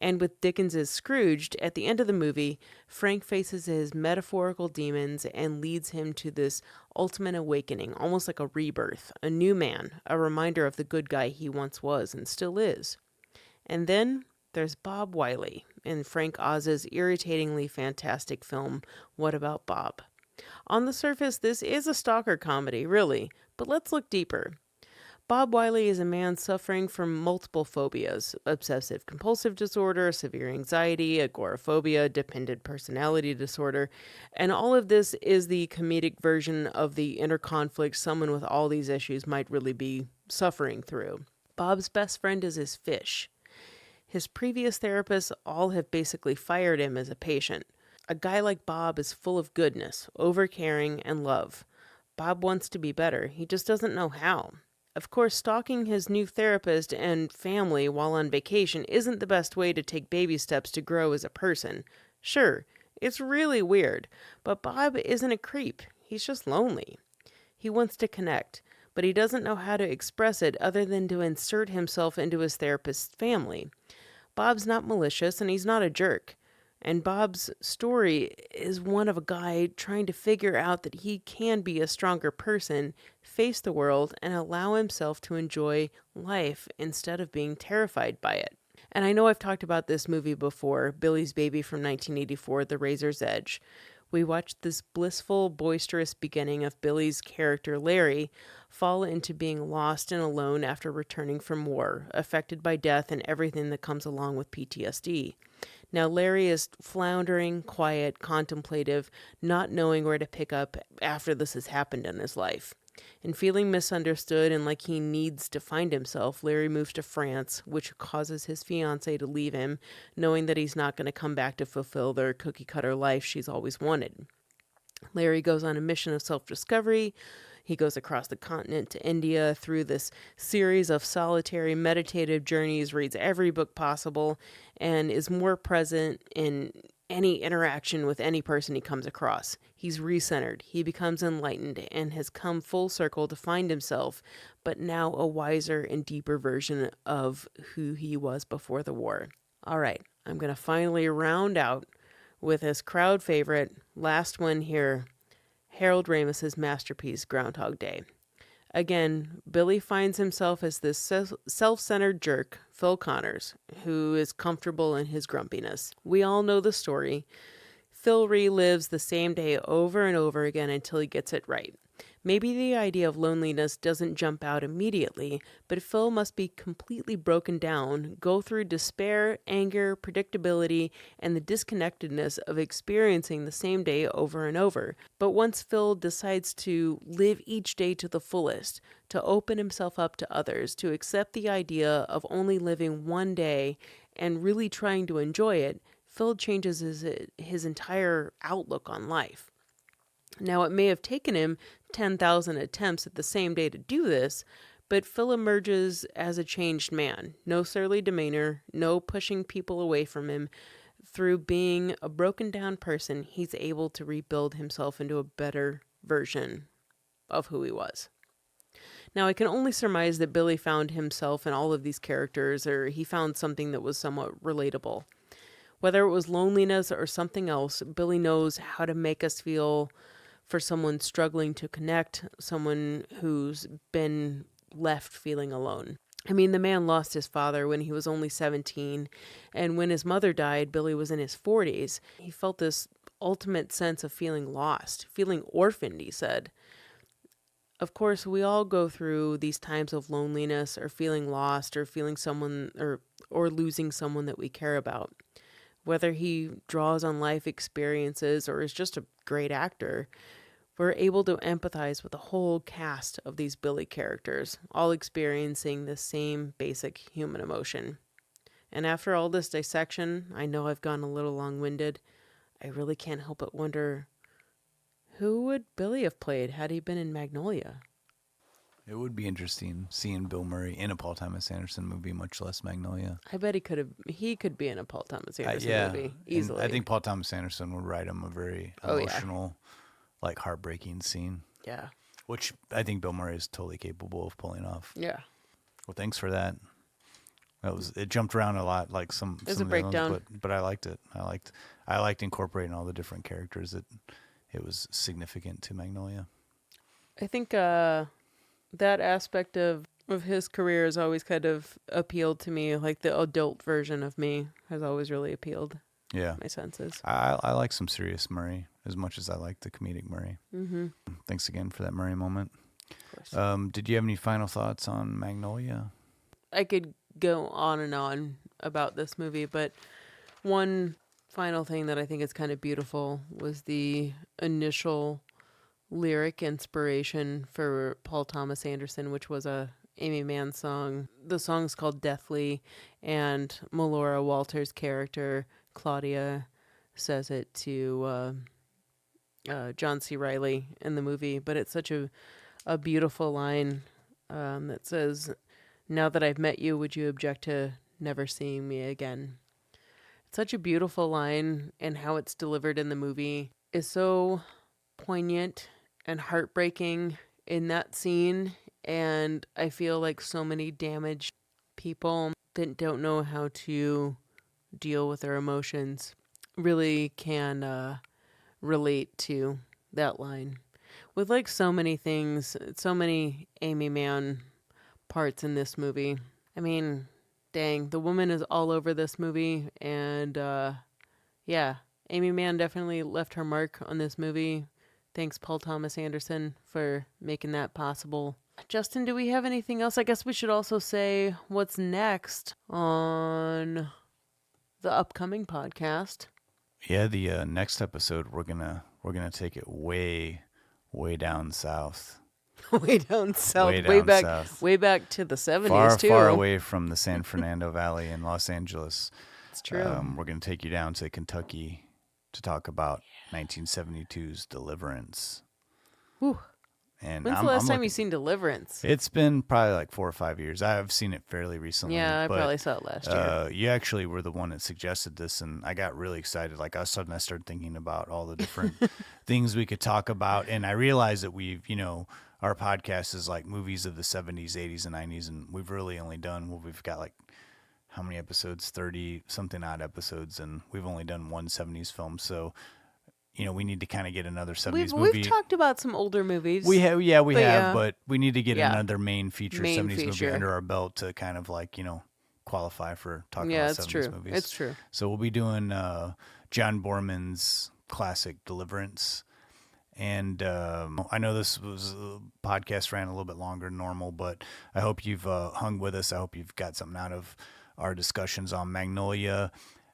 And with Dickens's Scrooged, at the end of the movie, Frank faces his metaphorical demons and leads him to this ultimate awakening, almost like a rebirth, a new man, a reminder of the good guy he once was and still is. And then there's Bob Wiley in Frank Oz's irritatingly fantastic film, What About Bob? On the surface, this is a stalker comedy, really, but let's look deeper. Bob Wiley is a man suffering from multiple phobias: obsessive-compulsive disorder, severe anxiety, agoraphobia, dependent personality disorder, and all of this is the comedic version of the inner conflict someone with all these issues might really be suffering through. Bob's best friend is his fish. His previous therapists all have basically fired him as a patient. A guy like Bob is full of goodness, overcaring, and love. Bob wants to be better, he just doesn't know how. Of course, stalking his new therapist and family while on vacation isn't the best way to take baby steps to grow as a person. Sure, it's really weird, but Bob isn't a creep. He's just lonely. He wants to connect, but he doesn't know how to express it other than to insert himself into his therapist's family. Bob's not malicious and he's not a jerk. And Bob's story is one of a guy trying to figure out that he can be a stronger person, face the world, and allow himself to enjoy life instead of being terrified by it. And I know I've talked about this movie before, Billy's Baby from 1984, The Razor's Edge. We watched this blissful, boisterous beginning of Billy's character, Larry, fall into being lost and alone after returning from war, affected by death and everything that comes along with PTSD. Now, Larry is floundering, quiet, contemplative, not knowing where to pick up after this has happened in his life. And feeling misunderstood and like he needs to find himself, Larry moves to France, which causes his fiancée to leave him, knowing that he's not going to come back to fulfill their cookie-cutter life she's always wanted. Larry goes on a mission of self-discovery. He goes across the continent to India through this series of solitary meditative journeys, reads every book possible, and is more present in any interaction with any person he comes across. He's recentered, he becomes enlightened, and has come full circle to find himself, but now a wiser and deeper version of who he was before the war. All right, I'm going to finally round out with his crowd favorite, last one here, Harold Ramis's masterpiece, Groundhog Day. Again, Billy finds himself as this self-centered jerk, Phil Connors, who is comfortable in his grumpiness. We all know the story. Phil relives the same day over and over again until he gets it right. Maybe the idea of loneliness doesn't jump out immediately, but Phil must be completely broken down, go through despair, anger, predictability, and the disconnectedness of experiencing the same day over and over. But once Phil decides to live each day to the fullest, to open himself up to others, to accept the idea of only living one day and really trying to enjoy it, Phil changes his entire outlook on life. Now, it may have taken him 10,000 attempts at the same day to do this, but Phil emerges as a changed man. No surly demeanor, no pushing people away from him. Through being a broken down person, he's able to rebuild himself into a better version of who he was. Now, I can only surmise that Billy found himself in all of these characters, or he found something that was somewhat relatable. Whether it was loneliness or something else, Billy knows how to make us feel for someone struggling to connect, someone who's been left feeling alone. I mean, the man lost his father when he was only 17, and when his mother died, Billy was in his 40s. He felt this ultimate sense of feeling lost, feeling orphaned, he said. Of course, we all go through these times of loneliness or feeling lost or feeling someone or losing someone that we care about. Whether he draws on life experiences or is just a great actor, we're able to empathize with the whole cast of these Billy characters, all experiencing the same basic human emotion. And after all this dissection, I know I've gone a little long-winded. I really can't help but wonder, who would Billy have played had he been in Magnolia? It would be interesting seeing Bill Murray in a Paul Thomas Anderson movie, much less Magnolia. I bet he could be in a Paul Thomas Anderson movie easily. And I think Paul Thomas Anderson would write him a very emotional, like heartbreaking scene. Yeah. Which I think Bill Murray is totally capable of pulling off. Yeah. Well, thanks for that. It jumped around a lot, like some. There's a breakdown, but I liked it. I liked incorporating all the different characters. It was significant to Magnolia. I think that aspect of his career has always kind of appealed to me. Like the adult version of me has always really appealed. Yeah, my senses. I like some serious Murray as much as I like the comedic Murray. Mm-hmm. Thanks again for that Murray moment. Of course. Did you have any final thoughts on Magnolia? I could go on and on about this movie, but one final thing that I think is kind of beautiful was the initial lyric inspiration for Paul Thomas Anderson, which was a Amy Mann song. The song's called Deathly, and Melora Walters' character, Claudia, says it to John C. Reilly in the movie. But it's such a beautiful line that says, "Now that I've met you, would you object to never seeing me again?" It's such a beautiful line, and how it's delivered in the movie is so poignant and heartbreaking in that scene. And I feel like so many damaged people that don't know how to deal with their emotions really can relate to that line. With like so many things, so many Amy Mann parts in this movie. I mean, dang, the woman is all over this movie, and yeah, Amy Mann definitely left her mark on this movie. Thanks, Paul Thomas Anderson, for making that possible. Justin, do we have anything else? I guess we should also say what's next on the upcoming podcast. Yeah, the next episode we're gonna take it way down south. Way down south, way back to the 70s, far, too. Far away from the San Fernando Valley in Los Angeles. It's true. We're going to take you down to Kentucky to talk about 1972's Deliverance. Whew. And when's the last time you've seen Deliverance? It's been probably like 4 or 5 years. I've seen it fairly recently. Yeah, I probably saw it last year. You actually were the one that suggested this, and I got really excited. Like, all of a sudden I started thinking about all the different things we could talk about, and I realized that our podcast is like movies of the 70s, 80s, and 90s, and we've really only done, we've got like, how many episodes? 30-something odd episodes, and we've only done one 70s film, so, we need to kind of get another 70s movie. We've talked about some older movies. We have, but we need to get another main feature 70s movie under our belt to kind of like, qualify for talking about 70s movies. It's true. So we'll be doing John Borman's classic Deliverance. And I know this was podcast ran a little bit longer than normal, but I hope you've hung with us. I hope you've got something out of our discussions on Magnolia.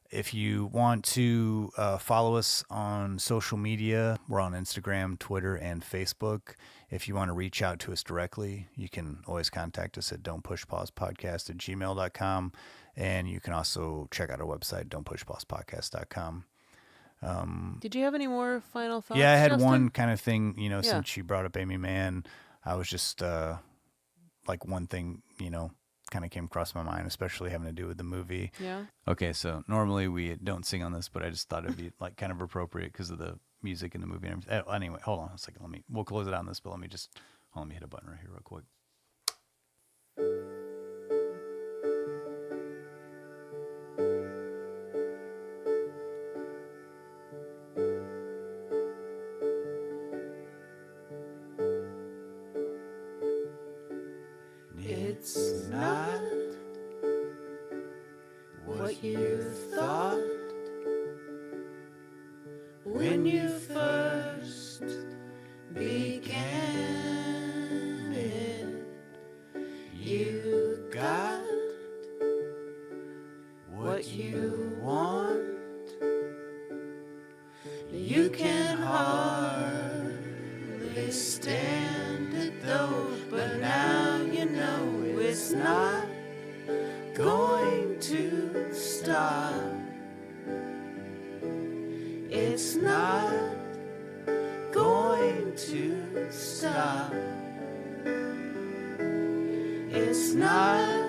If you want to follow us on social media, we're on Instagram, Twitter, and Facebook. If you want to reach out to us directly, you can always contact us at don'tpushpausepodcast@gmail.com. And you can also check out our website, don'tpushpausepodcast.com. Did you have any more final thoughts? Yeah, I had Justin? one kind of thing, since you brought up Amy Mann, I was just like one thing, kind of came across my mind, especially having to do with the movie. Yeah. Okay, so normally we don't sing on this, but I just thought it'd be like kind of appropriate because of the music in the movie and everything. Anyway, hold on a second. We'll close it on this, but let me hit a button right here real quick. It's not what you thought when you first began it. You got what you want. You can hardly stand it though, but now you know it's not going to stop. It's not going to stop. It's not